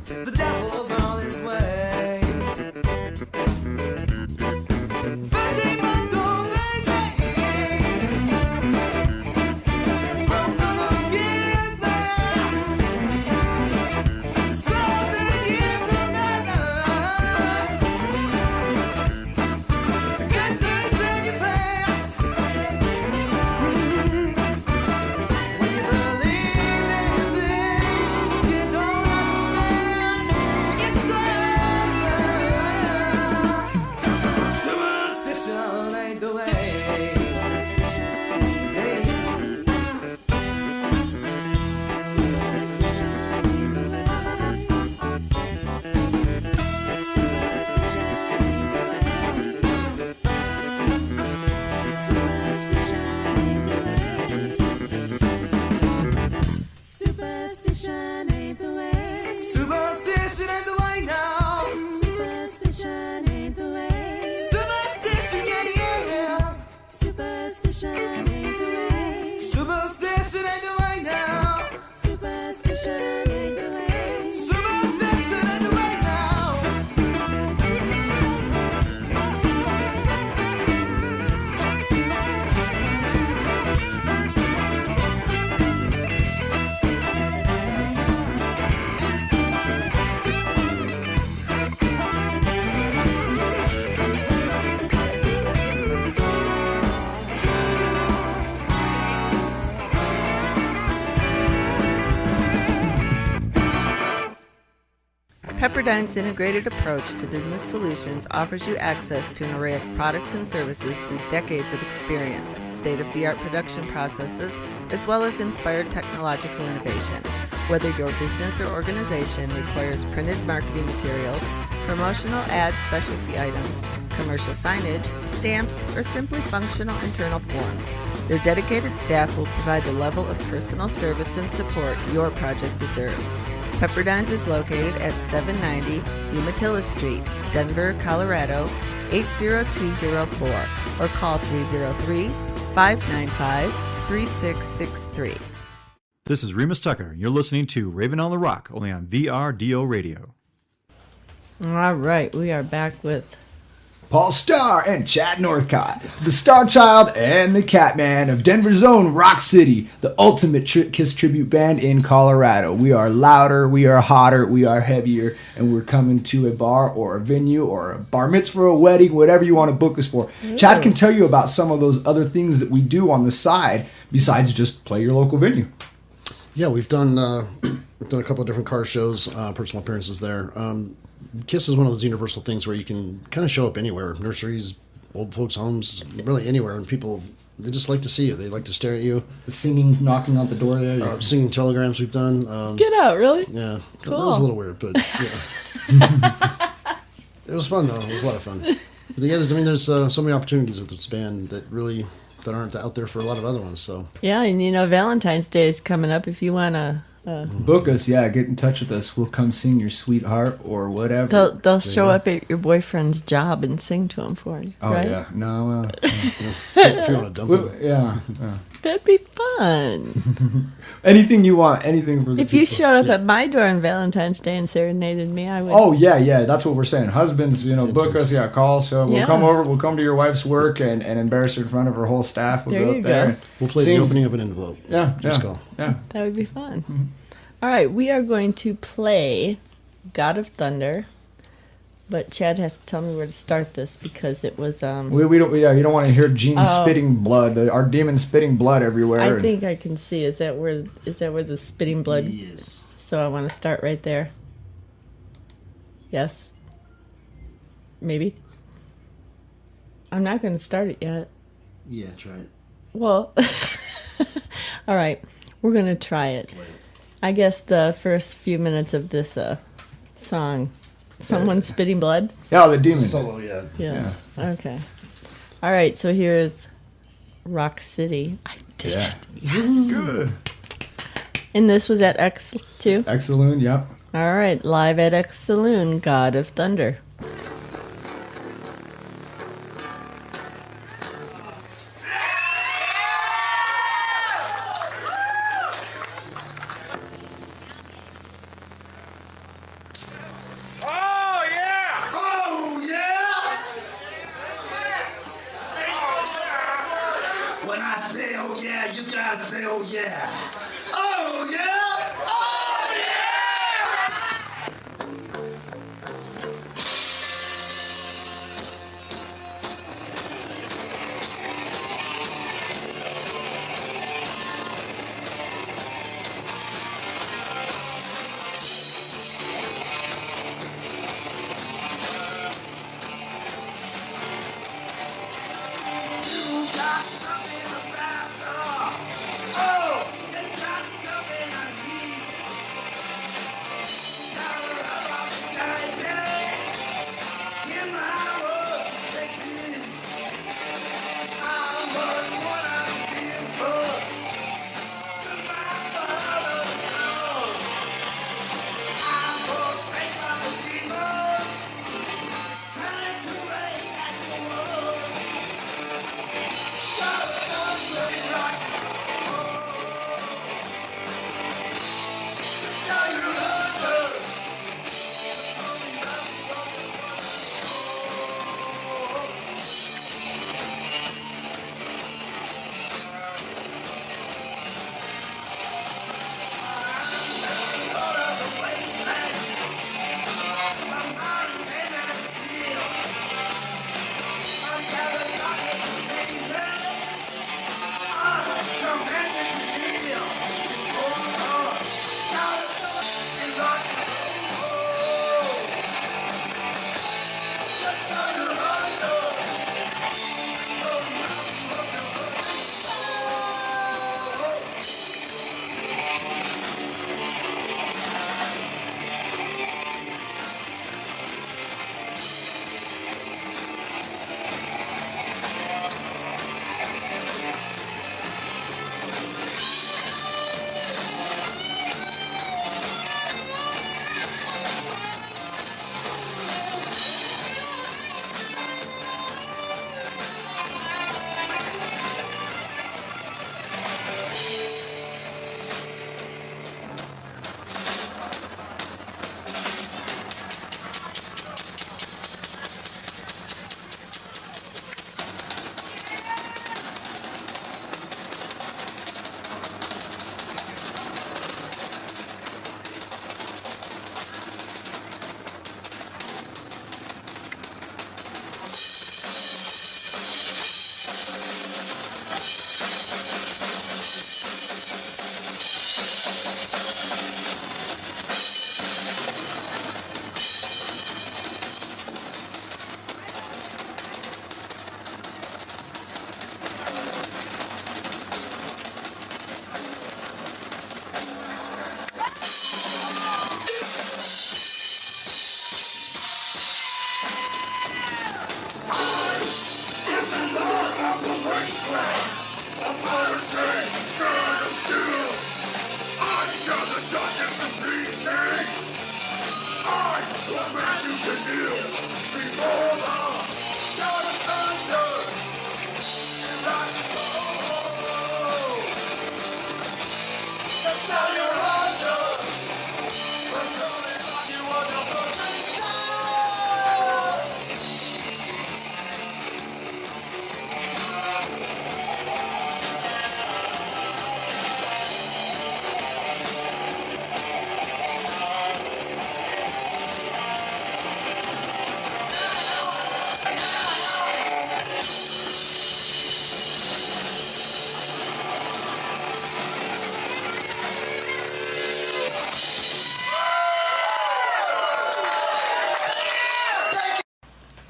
The devil's on his way. 13 months old baby from the kidnap. 7 years of madness. Get this second pass. When you believe in things you don't understand, it's superstition ain't the way. Superstition ain't the way. Superstition ain't the way now. Superstition ain't the way. Superstition, yeah, yeah. Superstition ain't the way. Superstition ain't the way now. Superstition ain't the way. Superstition ain't the way now. Pepperdine's integrated approach to business solutions offers you access to an array of products and services through decades of experience, state-of-the-art production processes, as well as inspired technological innovation. Whether your business or organization requires printed marketing materials, promotional ads, specialty items, commercial signage, stamps, or simply functional internal forms, their dedicated staff will provide the level of personal service and support your project deserves. Pepperdine's is located at 790 Umatilla Street, Denver, Colorado, 80204, or call 303-595-3663. This is Remus Tucker. You're listening to Raven on the Rock, only on VRDO Radio. All right, we are back with Paul Starr and Chad Northcott, the Star Child and the Catman of Denver's own Rock City, the ultimate Kiss tribute band in Colorado. We are louder, we are hotter, we are heavier, and we're coming to a bar or a venue or a bar mitzvah, a wedding, whatever you want to book us for. Ooh. Chad can tell you about some of those other things that we do on the side besides just play your local venue. Yeah, we've done a couple of different car shows, personal appearances there. Kiss is one of those universal things where you can kind of show up anywhere, nurseries, old folks' homes, really anywhere, and people, they just like to see you. They like to stare at you. The singing, knocking out the door there. Yeah. Singing telegrams we've done. Get out, really? Yeah. Cool. That was a little weird, but yeah. It was fun, though. It was a lot of fun. But yeah, there's so many opportunities with this band that aren't out there for a lot of other ones. So Yeah, and Valentine's Day is coming up. If you want to book us, get in touch with us. We'll come sing your sweetheart or whatever. they'll show up at your boyfriend's job and sing to him for you. Oh, right? yeah. No, if you want to dump them. Yeah. That'd be fun. Anything you want, anything for the If you people. showed up at my door on Valentine's Day and serenaded me, I would. Oh, yeah, that's what we're saying. Husbands, book us, call us. We'll Yeah. come over, we'll come to your wife's work and embarrass her in front of her whole staff. We'll There go you up there. go. And We'll play sing. the opening of an envelope. Yeah, Just yeah. call. Yeah. That would be fun. All right, we are going to play God of Thunder, but Chad has to tell me where to start this because it was. We don't. Yeah, you don't want to hear Gene spitting blood. Our demon spitting blood everywhere. I think I can see. Is that where the spitting blood? Yes. So I want to start right there. Yes. Maybe. I'm not going to start it yet. Yeah, try it. Well, all right. We're going to try it. I guess the first few minutes of this song, someone spitting blood? Yeah, the demon. It's a solo, yeah. Yes. Yeah. Okay. All right, so here's Rockissity. I did it. Yes. Good. And this was at X too? X Saloon, yep. All right, live at X Saloon, God of Thunder. Oh, yeah! Oh, yeah! You got something about oh, you got something I need. In my world, sexy. I'm what I'm being for. To my father, I'm gonna take my demons, trying to raise at the world.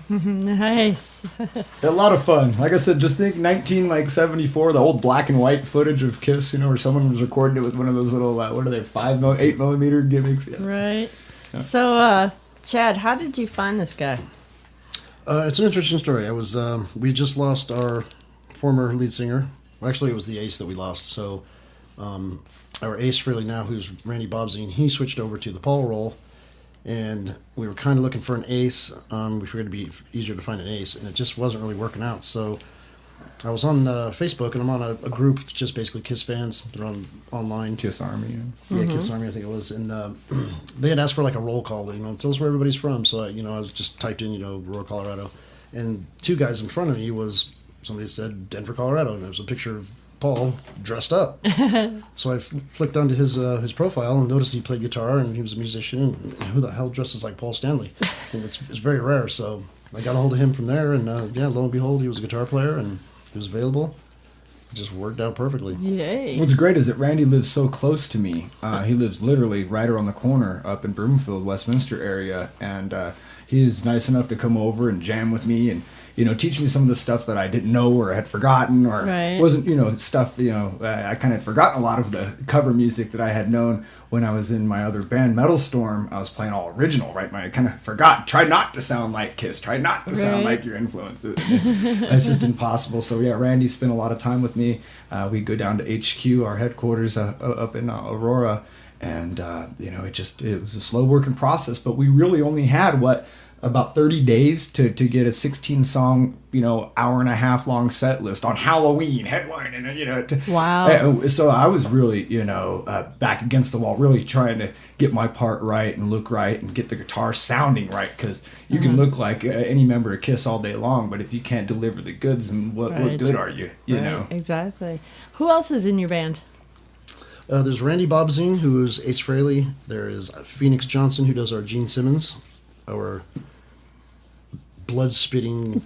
Nice. A lot of fun. Like I said, just think 1974, the old black and white footage of Kiss, you know, where someone was recording it with one of those little, what are they, 8 millimeter gimmicks? Yeah. Right. So, Chad, how did you find this guy? It's an interesting story. We just lost our former lead singer. Well, actually, it was the ace that we lost. So, our ace really now, who's Randy Bobzine, he switched over to the Paul role. And we were kind of looking for an ace. We figured it'd be easier to find an ace, and it just wasn't really working out. So I was on Facebook, and I'm on a group, just basically Kiss fans. They're online. Kiss Army. Yeah, Kiss Army, I think it was. And they had asked for like a roll call, tell us where everybody's from. So I was just typed in, Aurora, Colorado. And two guys in front of me was, somebody said Denver, Colorado. And there was a picture of Paul dressed up. So I flicked onto his profile and noticed he played guitar and he was a musician. And who the hell dresses like Paul Stanley? And it's very rare. So I got a hold of him from there, and lo and behold, he was a guitar player and he was available. It just worked out perfectly. Yay. What's great is that Randy lives so close to me. He lives literally right around the corner up in Broomfield, Westminster area, and he is nice enough to come over and jam with me and teach me some of the stuff that I didn't know or had forgotten or wasn't, stuff, I kind of had forgotten a lot of the cover music that I had known when I was in my other band, Metal Storm. I was playing all original, right? I kind of forgot, tried not to sound like Kiss, tried not to sound like your influences. It's just impossible. So yeah, Randy spent a lot of time with me. We'd go down to HQ, our headquarters up in Aurora, and it was a slow working process, but we really only had about 30 days to get a 16-song, hour and a half long set list on Halloween headlining. Wow. So I was really, back against the wall, really trying to get my part right and look right and get the guitar sounding right, because you can look like any member of Kiss all day long, but if you can't deliver the goods, then what good are you? You know? Exactly. Who else is in your band? There's Randy Bobzine, who is Ace Frehley. There is Phoenix Johnson, who does our Gene Simmons, our blood-spitting,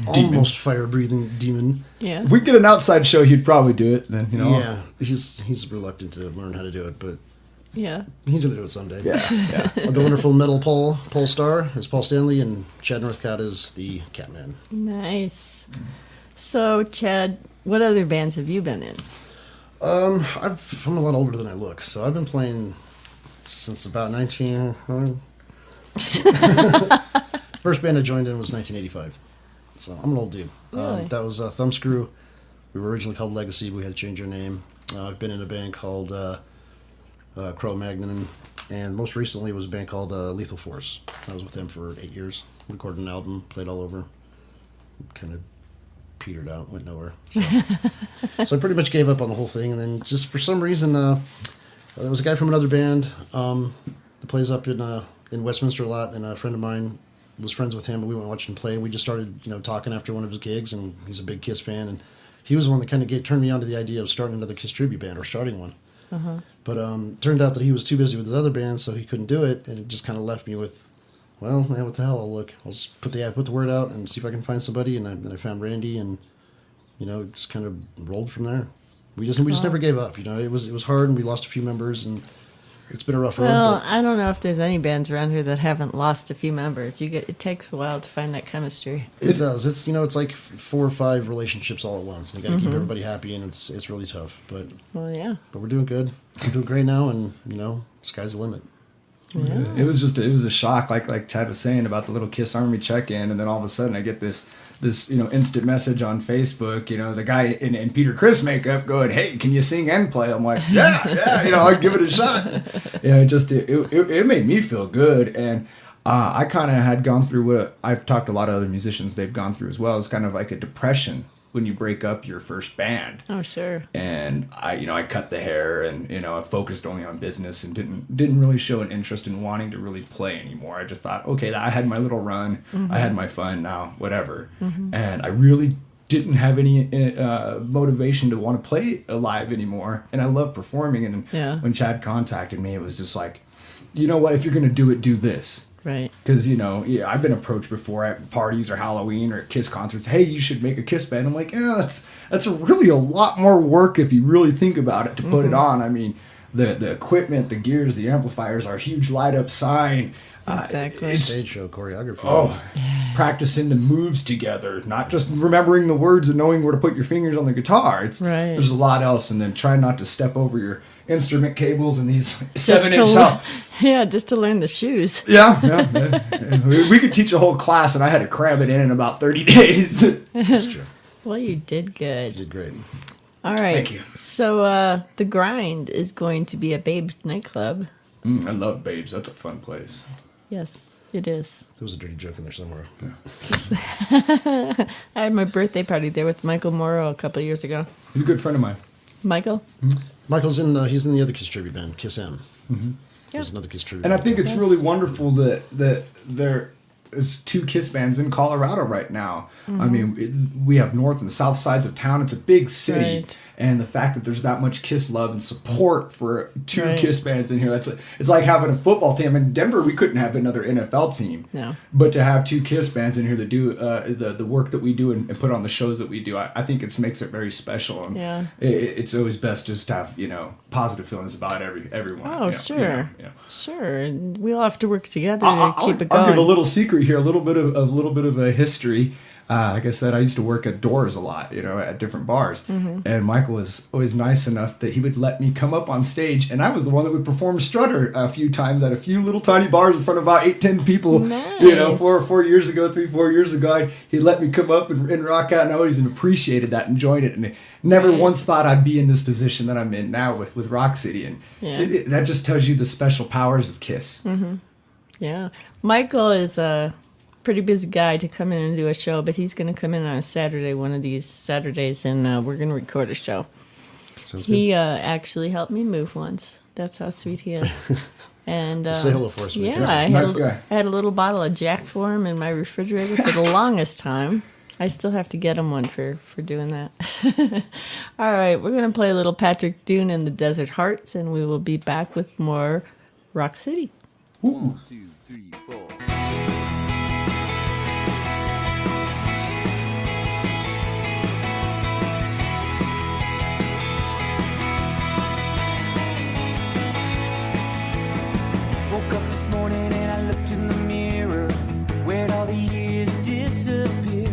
almost fire-breathing demon. Yeah. If we get an outside show, he'd probably do it. Then Yeah, he's reluctant to learn how to do it, but yeah, he's gonna do it someday. Yeah. The wonderful metal Paul Starr is Paul Stanley, and Chad Northcott is the Catman. Nice. So, Chad, what other bands have you been in? I'm a lot older than I look, so I've been playing since about 19. First band I joined in was 1985, so I'm an old dude. Really? That was Thumbscrew. We were originally called Legacy, but we had to change our name. I've been in a band called Crow Magnon, and most recently was a band called Lethal Force. I was with them for 8 years. Recorded an album, played all over. Kind of petered out, went nowhere. So I pretty much gave up on the whole thing, and then just for some reason, there was a guy from another band that plays up in Westminster a lot, and a friend of mine was friends with him, and we went and watched him play, and we just started, talking after one of his gigs, and he's a big Kiss fan, and he was the one that kind of turned me on to the idea of starting another Kiss tribute band, or starting one. Uh-huh. But turned out that he was too busy with his other band, so he couldn't do it, and it just kind of left me with, well, man, what the hell, I'll just put the word out and see if I can find somebody, and then I found Randy, and, just kind of rolled from there. We just never gave up, it was hard, and we lost a few members, and it's been a rough road. Well, I don't know if there's any bands around here that haven't lost a few members. It takes a while to find that chemistry. It does. It's it's like 4 or 5 relationships all at once, and you got to keep everybody happy, and it's really tough. But yeah. But we're doing good. We're doing great now, and sky's the limit. Yeah. It was a shock, like Chad was saying about the little Kiss Army check-in, and then all of a sudden I get this instant message on Facebook, the guy in Peter Criss makeup going, "Hey, can you sing and play?" I'm like, yeah, I'll give it a shot. It made me feel good, and I kind of had gone through what I've talked to a lot of other musicians they've gone through as well. It's kind of like a depression when you break up your first band. Oh, sure. And I cut the hair, and I focused only on business and didn't really show an interest in wanting to really play anymore. I just thought, okay, I had my little run, I had my fun, now whatever. And I really didn't have any motivation to want to play live anymore. And I love performing. And when Chad contacted me, it was just like, you know what? If you're gonna do it, do this. Right. Because, I've been approached before at parties or Halloween or at Kiss concerts. Hey, you should make a Kiss band. I'm like, that's really a lot more work if you really think about it to put it on. I mean, the equipment, the gears, the amplifiers, our huge light up sign. Exactly. Stage show choreography. Oh, practicing the moves together, not just remembering the words and knowing where to put your fingers on the guitar. There's a lot else, and then try not to step over your instrument cables and these 7-inch top. Yeah, just to learn the shoes. Yeah. We could teach a whole class, and I had to cram it in about 30 days. That's true. Well, you did good. You did great. All right. Thank you. So The Grind is going to be at Babe's nightclub. I love Babes. That's a fun place. Yes, it is. There was a dirty joke in there somewhere. I had my birthday party there with Michael Morrow a couple of years ago. He's a good friend of mine. Michael? Michael's he's in the other Kiss tribute band, Kiss M. There's another Kiss tribute And I band. think it's really wonderful that as 2 Kiss bands in Colorado right now. I mean, we have north and south sides of town. It's a big city. Right. And the fact that there's that much Kiss love and support for 2 Right. Kiss bands in here, it's like having a football team. In Denver, we couldn't have another NFL team. No. But to have 2 Kiss bands in here that do the work that we do and put on the shows that we do, I think it makes it very special. And Yeah. it's always best just to have, positive feelings about everyone. Oh, sure. Yeah. Sure. And we all have to work together to I'll keep it going. give a little secret here, a little bit of a history. Like I said, I used to work at doors a lot, at different bars. And Michael was always nice enough that he would let me come up on stage, and I was the one that would perform Strutter a few times at a few little tiny bars in front of about 8-10 people. Nice. 4 years ago, 3-4 years ago, he'd let me come up and rock out, and I always appreciated that, enjoyed it, and never once thought I'd be in this position that I'm in now with Rockissity. And that just tells you the special powers of Kiss. Yeah. Michael is a pretty busy guy to come in and do a show, but he's going to come in on a Saturday, one of these Saturdays, and we're going to record a show. Sounds He actually helped me move once. That's how sweet he is. And Say hello for us, Michael. Yeah, Nice guy. I had a little bottle of Jack for him in my refrigerator for the longest time. I still have to get him one for doing that. All right, we're going to play a little Patrick Dune and the Desert Hearts, and we will be back with more Rock City. 1, 2, 3, 4. Woke up this morning and I looked in the mirror. Where'd all the years disappear?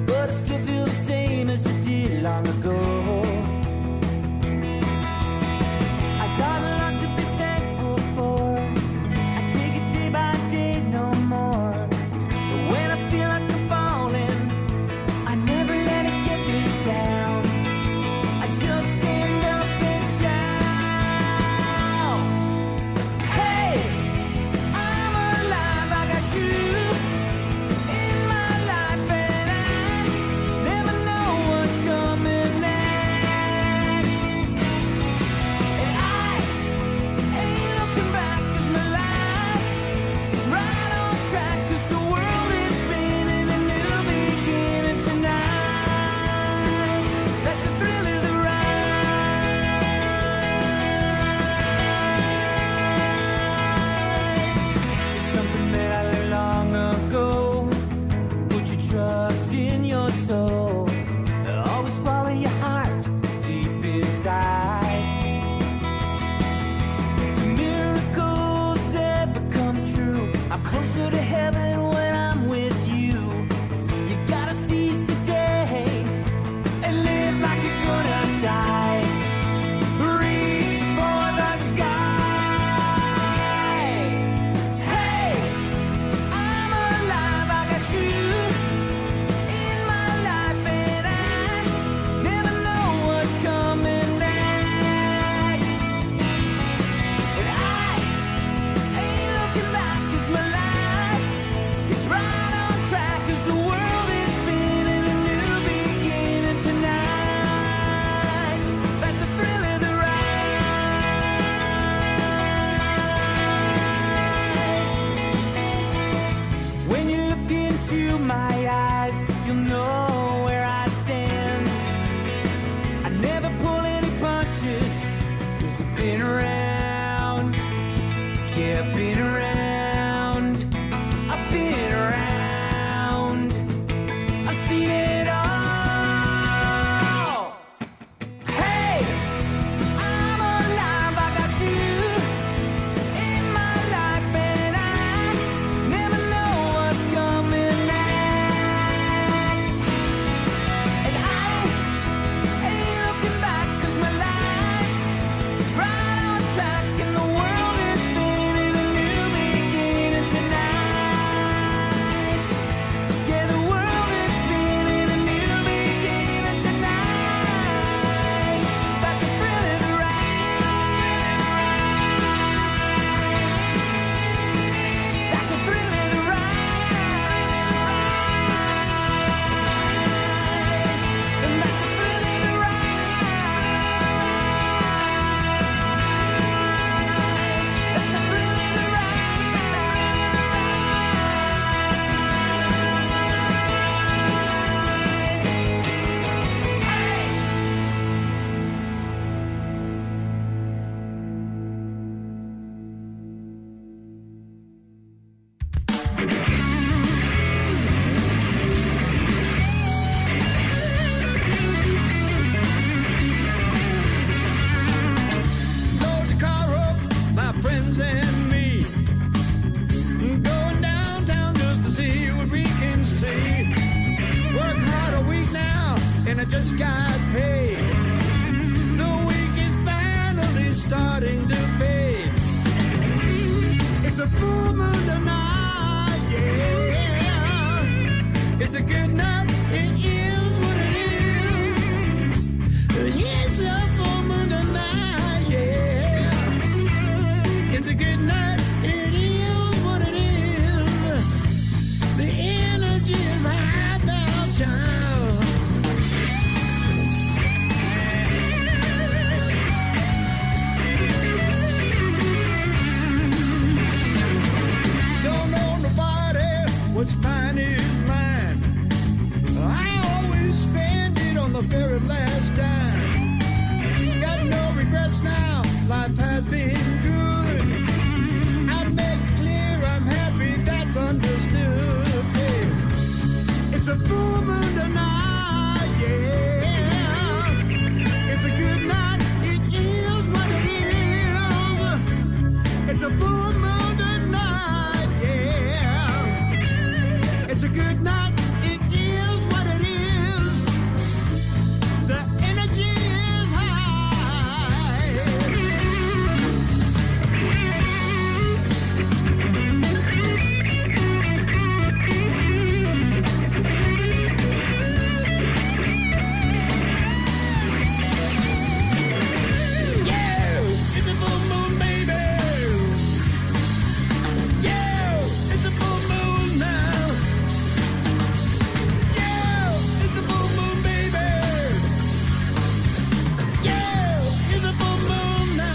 But I still feel the same as I did long ago. I got a lot to be thankful for. I take it day by day, no more. But when I feel like I'm falling, I never let it get me down. I just stand up and shout, hey, I'm alive, I got you in my life, and I never know what's coming next. And I ain't looking back, 'cause my life is right on track, 'cause the world is spinning, a new beginning tonight. That's the thrill of the ride. Something that I learned long ago. Put your trust in your soul. Always follow your heart deep inside. Do miracles ever come true? I'm closer to heaven when I'm with you. You gotta seize the day and live like you're gonna die. Reach for the sky. Hey, I'm alive, I got you in my life, and I never know what's coming next. And I ain't looking back, 'cause my life is right on track, 'cause the world is spinning, a new beginning tonight. That's the thrill of the ride. When you look into my eyes, you'll know where I stand. I never pull any punches, 'cause I've been around. Yeah, I've been around. I've been around. I've seen it all. Hey, I'm alive, I got you in my life, and I never know what's coming next. And I ain't looking back, 'cause my life is right on track, and the world is spinning, a new It's a full moon tonight, yeah. It's a good night. It is what it is. The energy is high. Yeah, it's a full moon, baby. Yeah, it's a full moon now. Yeah, it's a full moon, baby. Yeah, it's a full moon now.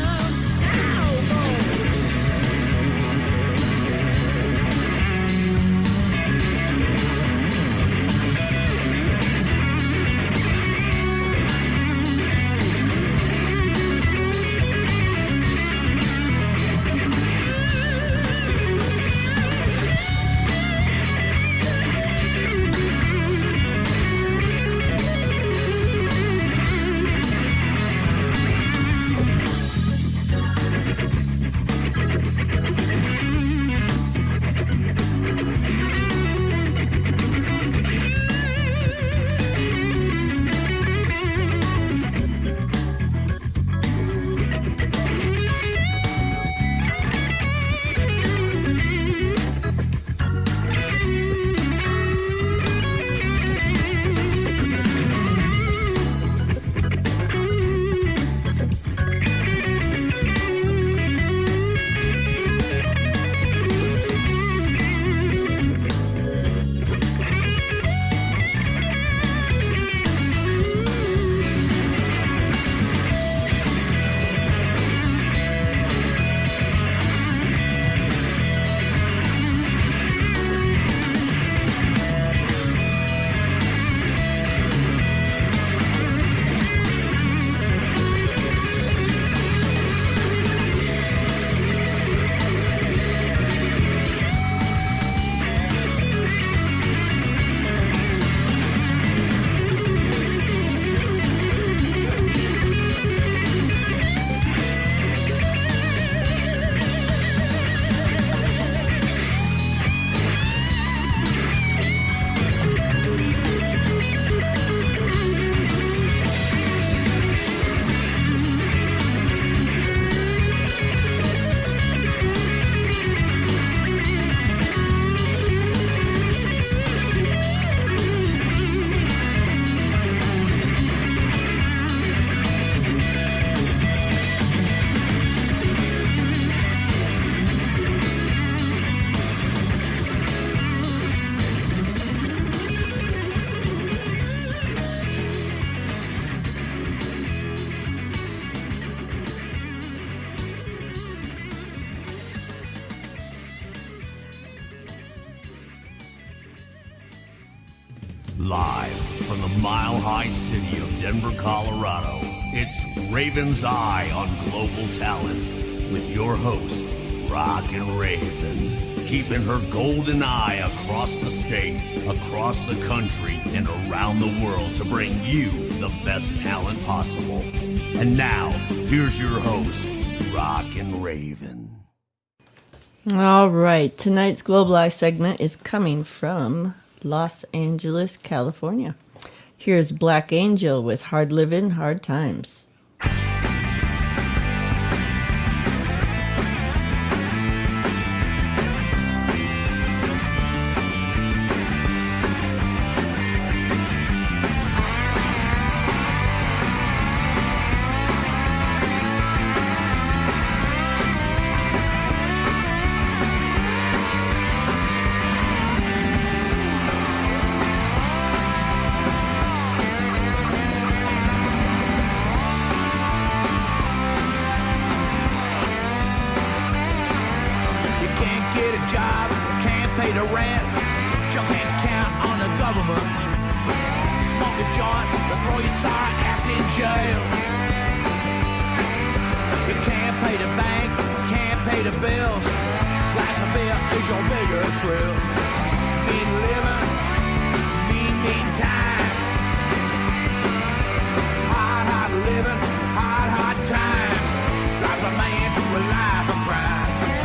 Live from the mile-high city of Denver, Colorado, it's Raven's Eye on Global Talent with your host, Rockin' Raven, keeping her golden eye across the state, across the country, and around the world to bring you the best talent possible. And now, here's your host, Rockin' Raven. All right, tonight's Global Eye segment is coming from Los Angeles, California. Here's Black Angel with Hard Livin', Hard Times. Hard times drives a man to a life of crime.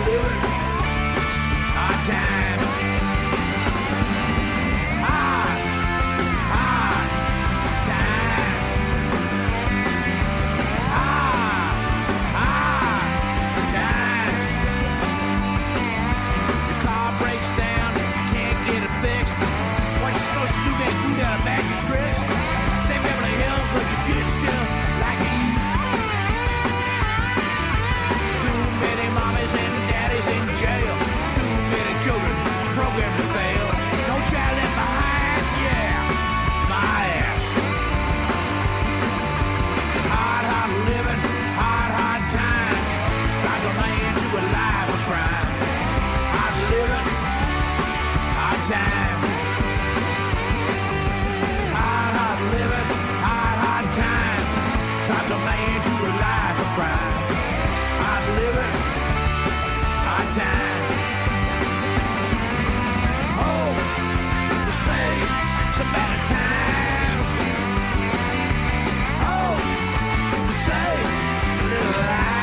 living hard times. Hard times. Hard times. The car breaks down, can't get it fixed. What you supposed to do then? Food out of magic tricks? Same Beverly Hills, but your kids still like to eat. Too many mommies and daddies in jail. Too many children programmed to fail. No child left behind, yeah, my ass. Hard living, hard times. Drives a man to a life of crime. Hard living, hard times. Hard living, hard times. Drives a man to a life of crime. Hard living, hard times. Oh, to say some better times. Oh, to say a little lie.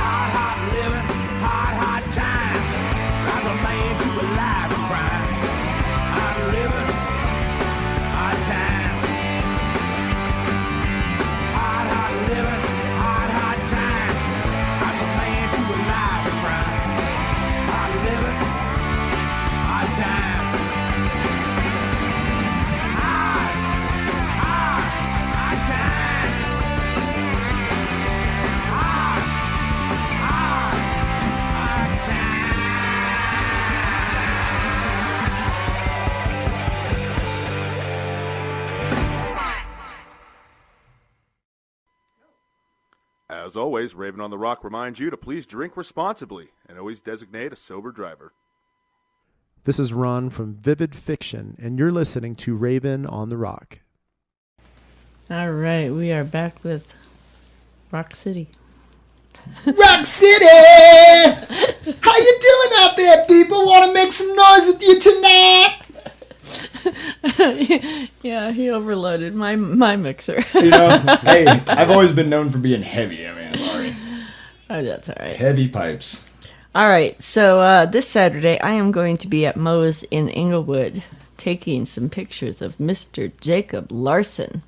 Hard living, hard times. Drives a man to a life of crime. Hard living, hard times. Hard living, hard times. Drives a man to a life of crime. Hard living, hard times. Hard times. Hard times. As always, Raven on the Rock reminds you to please drink responsibly and always designate a sober driver. This is Ron from Vivid Fiction, and you're listening to Raven on the Rock. All right, we are back with Rock City. Rock City! How you doing out there, people? Want to make some noise with you tonight? Yeah, he overloaded my mixer. You know, hey, I've always been known for being heavy. I mean, sorry. Oh, that's all right. Heavy pipes. All right, so this Saturday I am going to be at Moe's in Inglewood taking some pictures of Mr. Jacob Larson.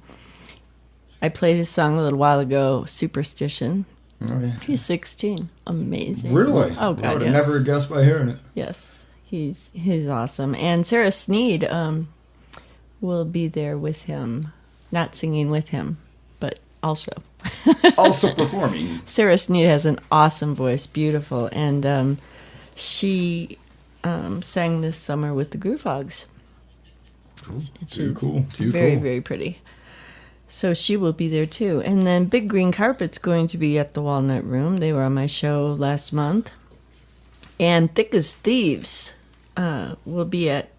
I played his song a little while ago, Superstition. Oh, yeah. He's 16. Amazing. Really? Oh, I God, would yes. have never guessed by hearing it. Yes, he's awesome. And Sarah Sneed will be there with him, not singing with him, but also. Also performing. Sarah Sneed has an awesome voice, beautiful, and she sang this summer with the Groove Hogs. Cool. Which Too is cool. Too very, cool. very pretty. So she will be there too. And then Big Green Carpet's going to be at the Walnut Room. They were on my show last month. And Thick as Thieves will be at,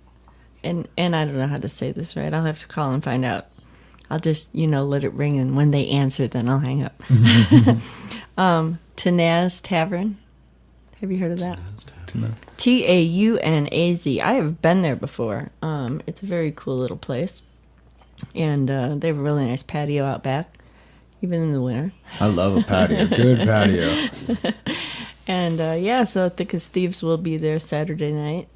and I don't know how to say this right. I'll have to call and find out. I'll just, let it ring, and when they answer, then I'll hang up. Tanaz Tavern. Have you heard of that? Taunaz. I have been there before. It's a very cool little place. And they have a really nice patio out back, even in the winter. I love a patio. Good patio. And so Thick as Thieves will be there Saturday night.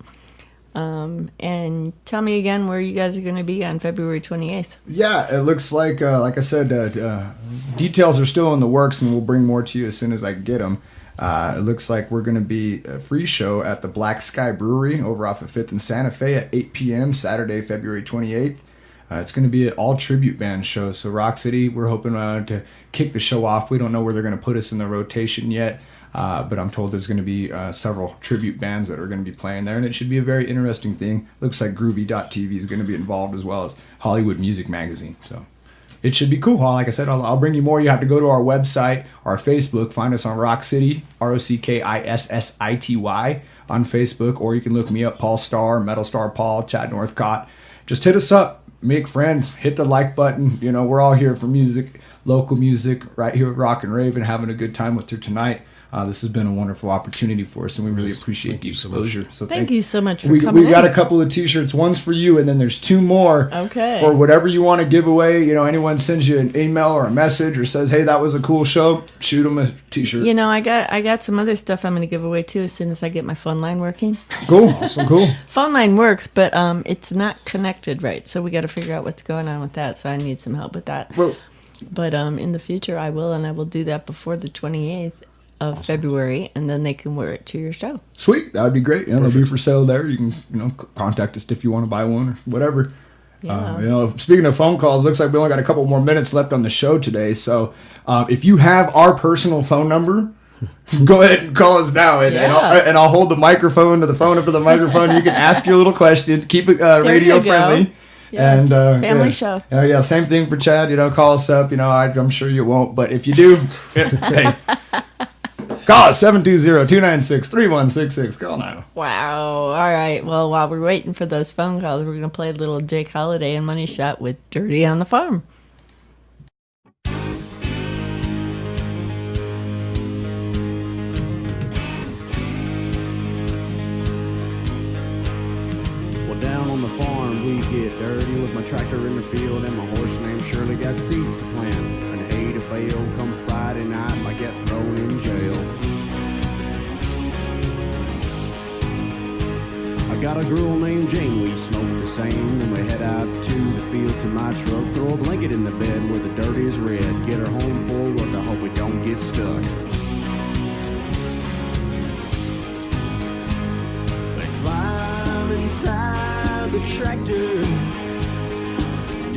And tell me again where you guys are going to be on February 28th. Yeah, it looks like I said, details are still in the works, and we'll bring more to you as soon as I get them. It looks like we're going to be a free show at the Black Sky Brewery over off of 5th and Santa Fe at 8 p.m. Saturday, February 28th. It's going to be an all-tribute band show. So Rock City, we're hoping to kick the show off. We don't know where they're going to put us in the rotation yet, but I'm told there's going to be several tribute bands that are going to be playing there, and it should be a very interesting thing. Looks like Groovy.tv is going to be involved, as well as Hollywood Music Magazine. So it should be cool. Like I said, I'll bring you more. You have to go to our website, our Facebook, find us on Rockissity, Rockissity on Facebook, or you can look me up, Paul Starr, Metal Star Paul, Chad Northcott. Just hit us up, make friends, hit the like button. You know, we're all here for music, local music, right here with Rock and Raven, having a good time with you tonight. This has been a wonderful opportunity for us, and we really appreciate the exposure. So thank you so much for coming We've got in. a couple of T-shirts. One's for you, and then there's 2 more Okay. for whatever you want to give away. You know, anyone sends you an email or a message or says, "Hey, that was a cool show," shoot them a T-shirt. You know, I got some other stuff I'm going to give away too as soon as I get my phone line working. Cool, awesome, cool. Phone line works, but it's not connected right, so we got to figure out what's going on with that. So I need some help with that. Well, but in the future, I will do that before the 28th of February, and then they can wear it to your show. Sweet, that would be great. They'll be for sale there. You can, contact us if you want to buy one or whatever. Yeah. Speaking of phone calls, looks like we only got a couple more minutes left on the show today. So if you have our personal phone number, go ahead and call us now, and I'll hold the microphone to the phone up to the microphone. You can ask your little question. Keep it radio friendly. Yes. And family show. Yeah, same thing for Chad. Call us up. I'm sure you won't, but if you do, hey. Call us 720-296-3166. Call now. Wow. All right. Well, while we're waiting for those phone calls, we're going to play a little Jake Holiday and Money Shot with Dirty on the Farm. Well, down on the farm, we get dirty with my tractor in the field and my horse named Shirley got seeds to plant. And hay to bale come Friday night, I get thrown in jail. I got a girl named Jane, we smoke the same, and we head out to the field to my truck. Throw a blanket in the bed where the dirt is red. Get her home for work, I hope we don't get stuck. We climb inside the tractor,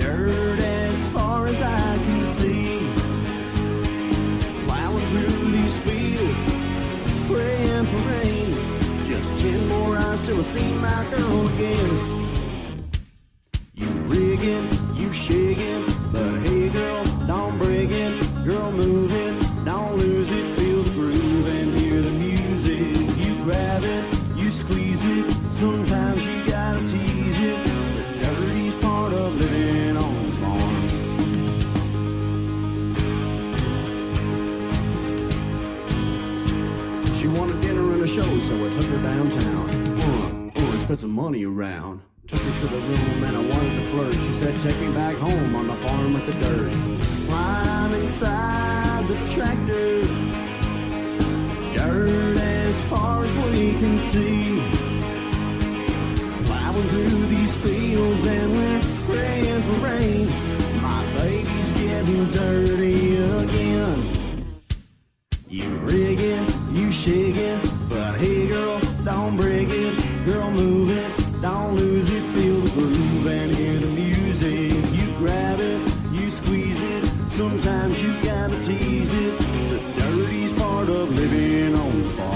dirt as far as I can see. Plowing through these fields, praying for rain. Just 10 more hours till I see my girl again. You rigging, you shaking, but hey girl, don't break it. Girl moving, don't lose it. Feel the groove and hear the music. You grab it, you squeeze it. Sometimes you gotta tease it. The dirtiest part of living on the farm. She wanted dinner and a show, so I took her downtown. Spent some money around. Took her to the room and I wanted to flirt. She said, take me back home on the farm with the dirt. Climb inside the tractor, dirt as far as we can see. Plowing through these fields and we're praying for rain. My baby's getting dirty again. You rigging, you shaking, but hey girl, don't break it. Girl move it, don't lose it. Feel the groove and hear the music. You grab it, you squeeze it. Sometimes you gotta tease it. The dirtiest part of living on the farm.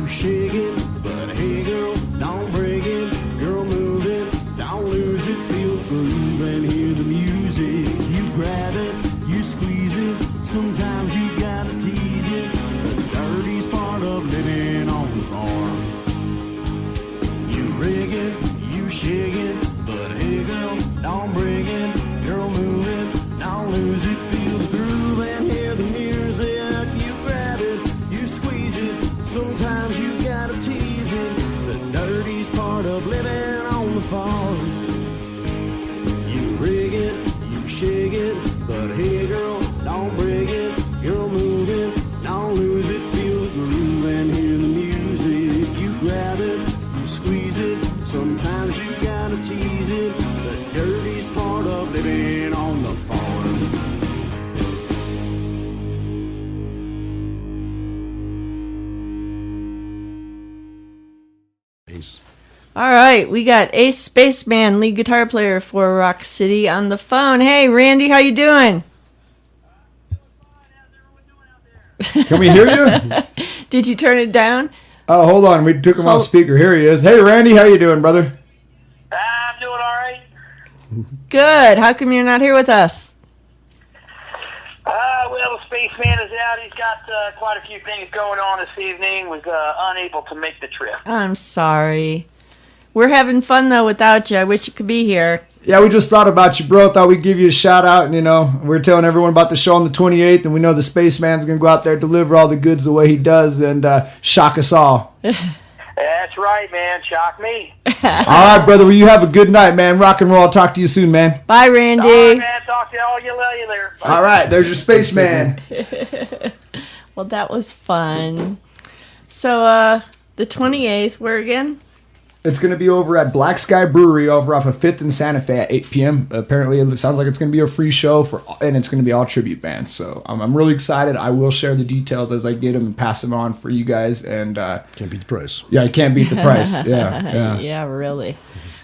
Shake it, but hey girl, don't break it. Girl move it, don't lose it. Feel the groove and hear the music. You grab it, you squeeze it. Sometimes you gotta tease it. The dirtiest part of living on the farm. You rig it, you shake it, but hey girl, don't break it. Girl move it, don't lose it. Feel the groove and hear the music. You grab it, you squeeze it. Sometimes you gotta tease it. The dirtiest part of living on the farm. You rig it, you shake it, but hey girl, don't break it. Girl move it, don't lose it. Feel the groove and hear the music. You grab it, you squeeze it. Sometimes you gotta Ace. All right, we got Ace Spaceman, lead guitar player for Rock City, on the phone. Hey, Randy, how you doing? Can we hear you? Did you turn it down? Oh, hold on. We took him off speaker. Here he is. Hey, Randy, how you doing, brother? I'm doing all right. Good. How come you're not here with us? Well, the spaceman is out. He's got quite a few things going on this evening. Was unable to make the trip. I'm sorry. We're having fun, though, without you. I wish you could be here. Yeah, we just thought about you, bro. Thought we'd give you a shout out. And, we're telling everyone about the show on the 28th. And we know the Spaceman's going to go out there, deliver all the goods the way he does, and shock us all. That's right, man. Shock me. All right, brother. Well, you have a good night, man. Rock and roll. I'll talk to you soon, man. Bye, Randy. All right, man. Talk to you all. You later. Bye. All right. There's your Spaceman. Well, that was fun. So, the 28th, where again? It's going to be over at Black Sky Brewery over off of 5th and Santa Fe at 8 p.m. Apparently, it sounds like it's going to be a free show, and it's going to be all tribute bands. So I'm really excited. I will share the details as I get them and pass them on for you guys. And can't beat the price. Yeah, you can't beat the price. Yeah. Yeah, really.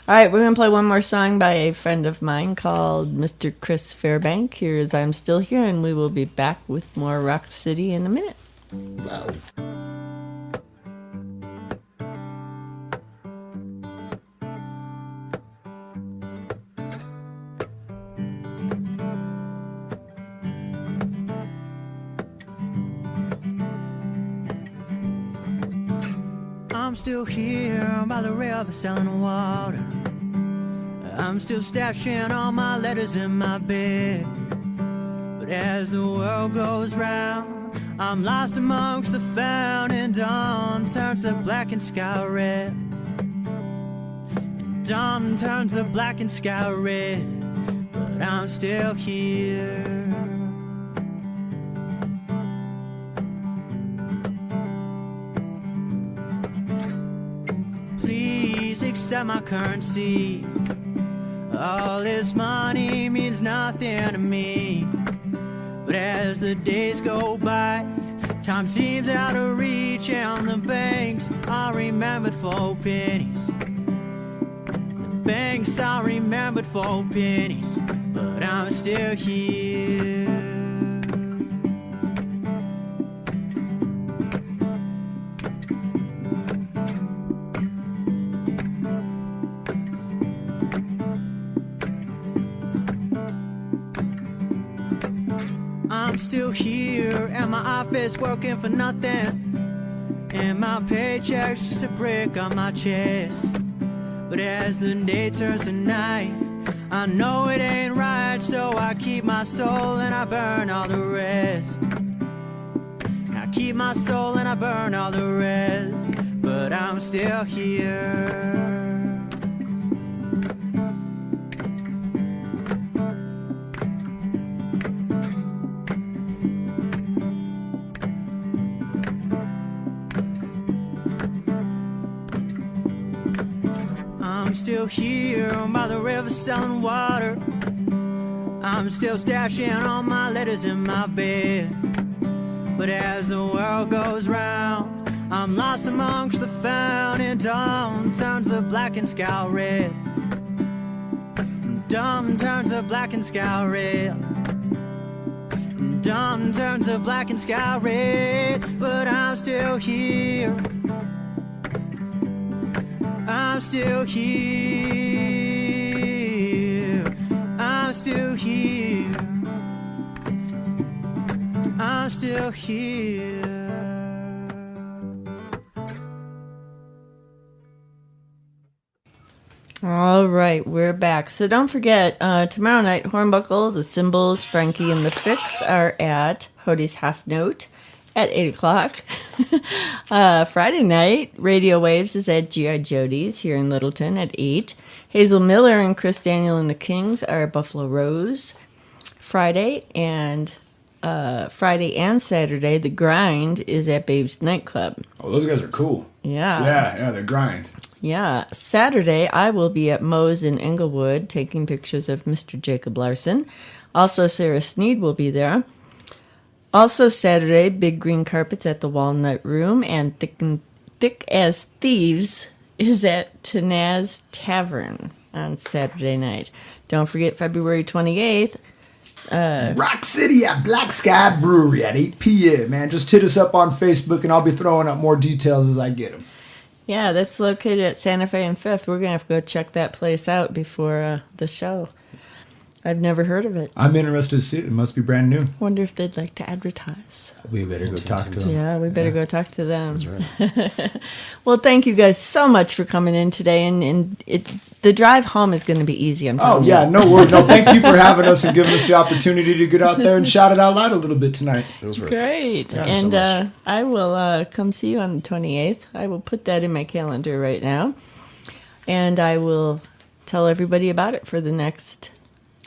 All right, we're going to play one more song by a friend of mine called Mr. Chris Fairbank. Here is I'm Still Here, and we will be back with more Rock City in a minute. Wow. I'm still here by the river selling water. I'm still stashing all my letters in my bed. But as the world goes round, I'm lost amongst the found, and dawn turns the blackened sky red. And dawn turns the blackened sky red, but I'm still here. Please accept my currency. All this money means nothing to me. But as the days go by, time seems out of reach, and the banks are remembered for pennies. The banks are remembered for pennies, but I'm still here. I'm still here at my office working for nothing, and my paycheck's just a brick on my chest. But as the day turns to night, I know it ain't right, so I keep my soul and I burn all the rest. I keep my soul and I burn all the rest, but I'm still here. I'm still here by the river selling water. I'm still stashing all my letters in my bed. But as the world goes round, I'm lost amongst the found, and dawn turns the blackened sky red. Dawn turns the blackened sky red. Dawn turns the blackened sky red, but I'm still here. I'm still here. I'm still here. I'm still here. All right, we're back. So don't forget, tomorrow night, Hornbuckle, the Cymbals, Frankie, and the Fix are at Hodie's Half Note at 8 o'clock. Friday night, Radio Waves is at G.I. Jody's here in Littleton at 8. Hazel Miller and Chris Daniel and the Kings are at Buffalo Rose Friday. And Saturday, The Grind is at Babe's Nightclub. Oh, those guys are cool. Yeah. Yeah, they grind. Yeah. Saturday, I will be at Moe's in Englewood taking pictures of Mr. Jacob Larson. Also, Sarah Sneed will be there. Also Saturday, Big Green Carpets at the Walnut Room, and Thick as Thieves is at Tanaz Tavern on Saturday night. Don't forget February 28th. Rock City at Black Sky Brewery at 8 p.m., man. Just hit us up on Facebook, and I'll be throwing up more details as I get them. Yeah, that's located at Santa Fe and 5th. We're going to have to go check that place out before the show. I've never heard of it. I'm interested to see it. It must be brand new. Wonder if they'd like to advertise. We better go talk to them. Yeah, we better go talk to them. That's right. Well, thank you guys so much for coming in today. And the drive home is going to be easy, I'm telling you. Oh, yeah, no worries. No, thank you for having us and giving us the opportunity to get out there and shout it out loud a little bit tonight. It was Great. Yeah, and so much. I will come see you on the 28th. I will put that in my calendar right now. And I will tell everybody about it for the next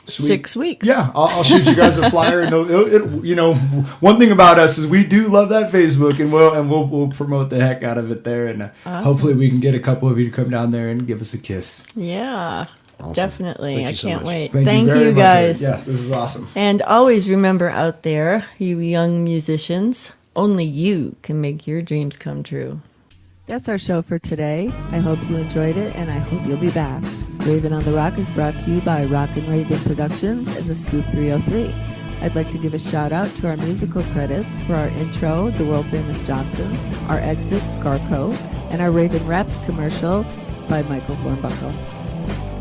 6 weeks. Yeah, I'll shoot you guys a flyer. And you know, one thing about us is we do love that Facebook, and we'll promote the heck out of it there, and Awesome. hopefully we can get a couple of you to come down there and give us a kiss. Yeah, Awesome. definitely. Thank I you so can't much. wait. Thank you very you much. guys. Yes, this is awesome. And always remember out there, you young musicians, only you can make your dreams come true. That's our show for today. I hope you enjoyed it, and I hope you'll be back. Raven on the Rock is brought to you by Rock and Raven Productions and the Scoop 303. I'd like to give a shout out to our musical credits for our intro, The World Famous Johnsons, our exit, Garco, and our Raven Raps commercial by Michael Hornbuckle.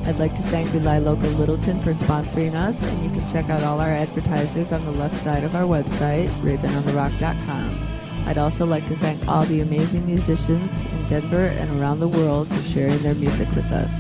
I'd like to thank Rely Local Littleton for sponsoring us, and you can check out all our advertisers on the left side of our website, ravenontherock.com. I'd also like to thank all the amazing musicians in Denver and around the world for sharing their music with us.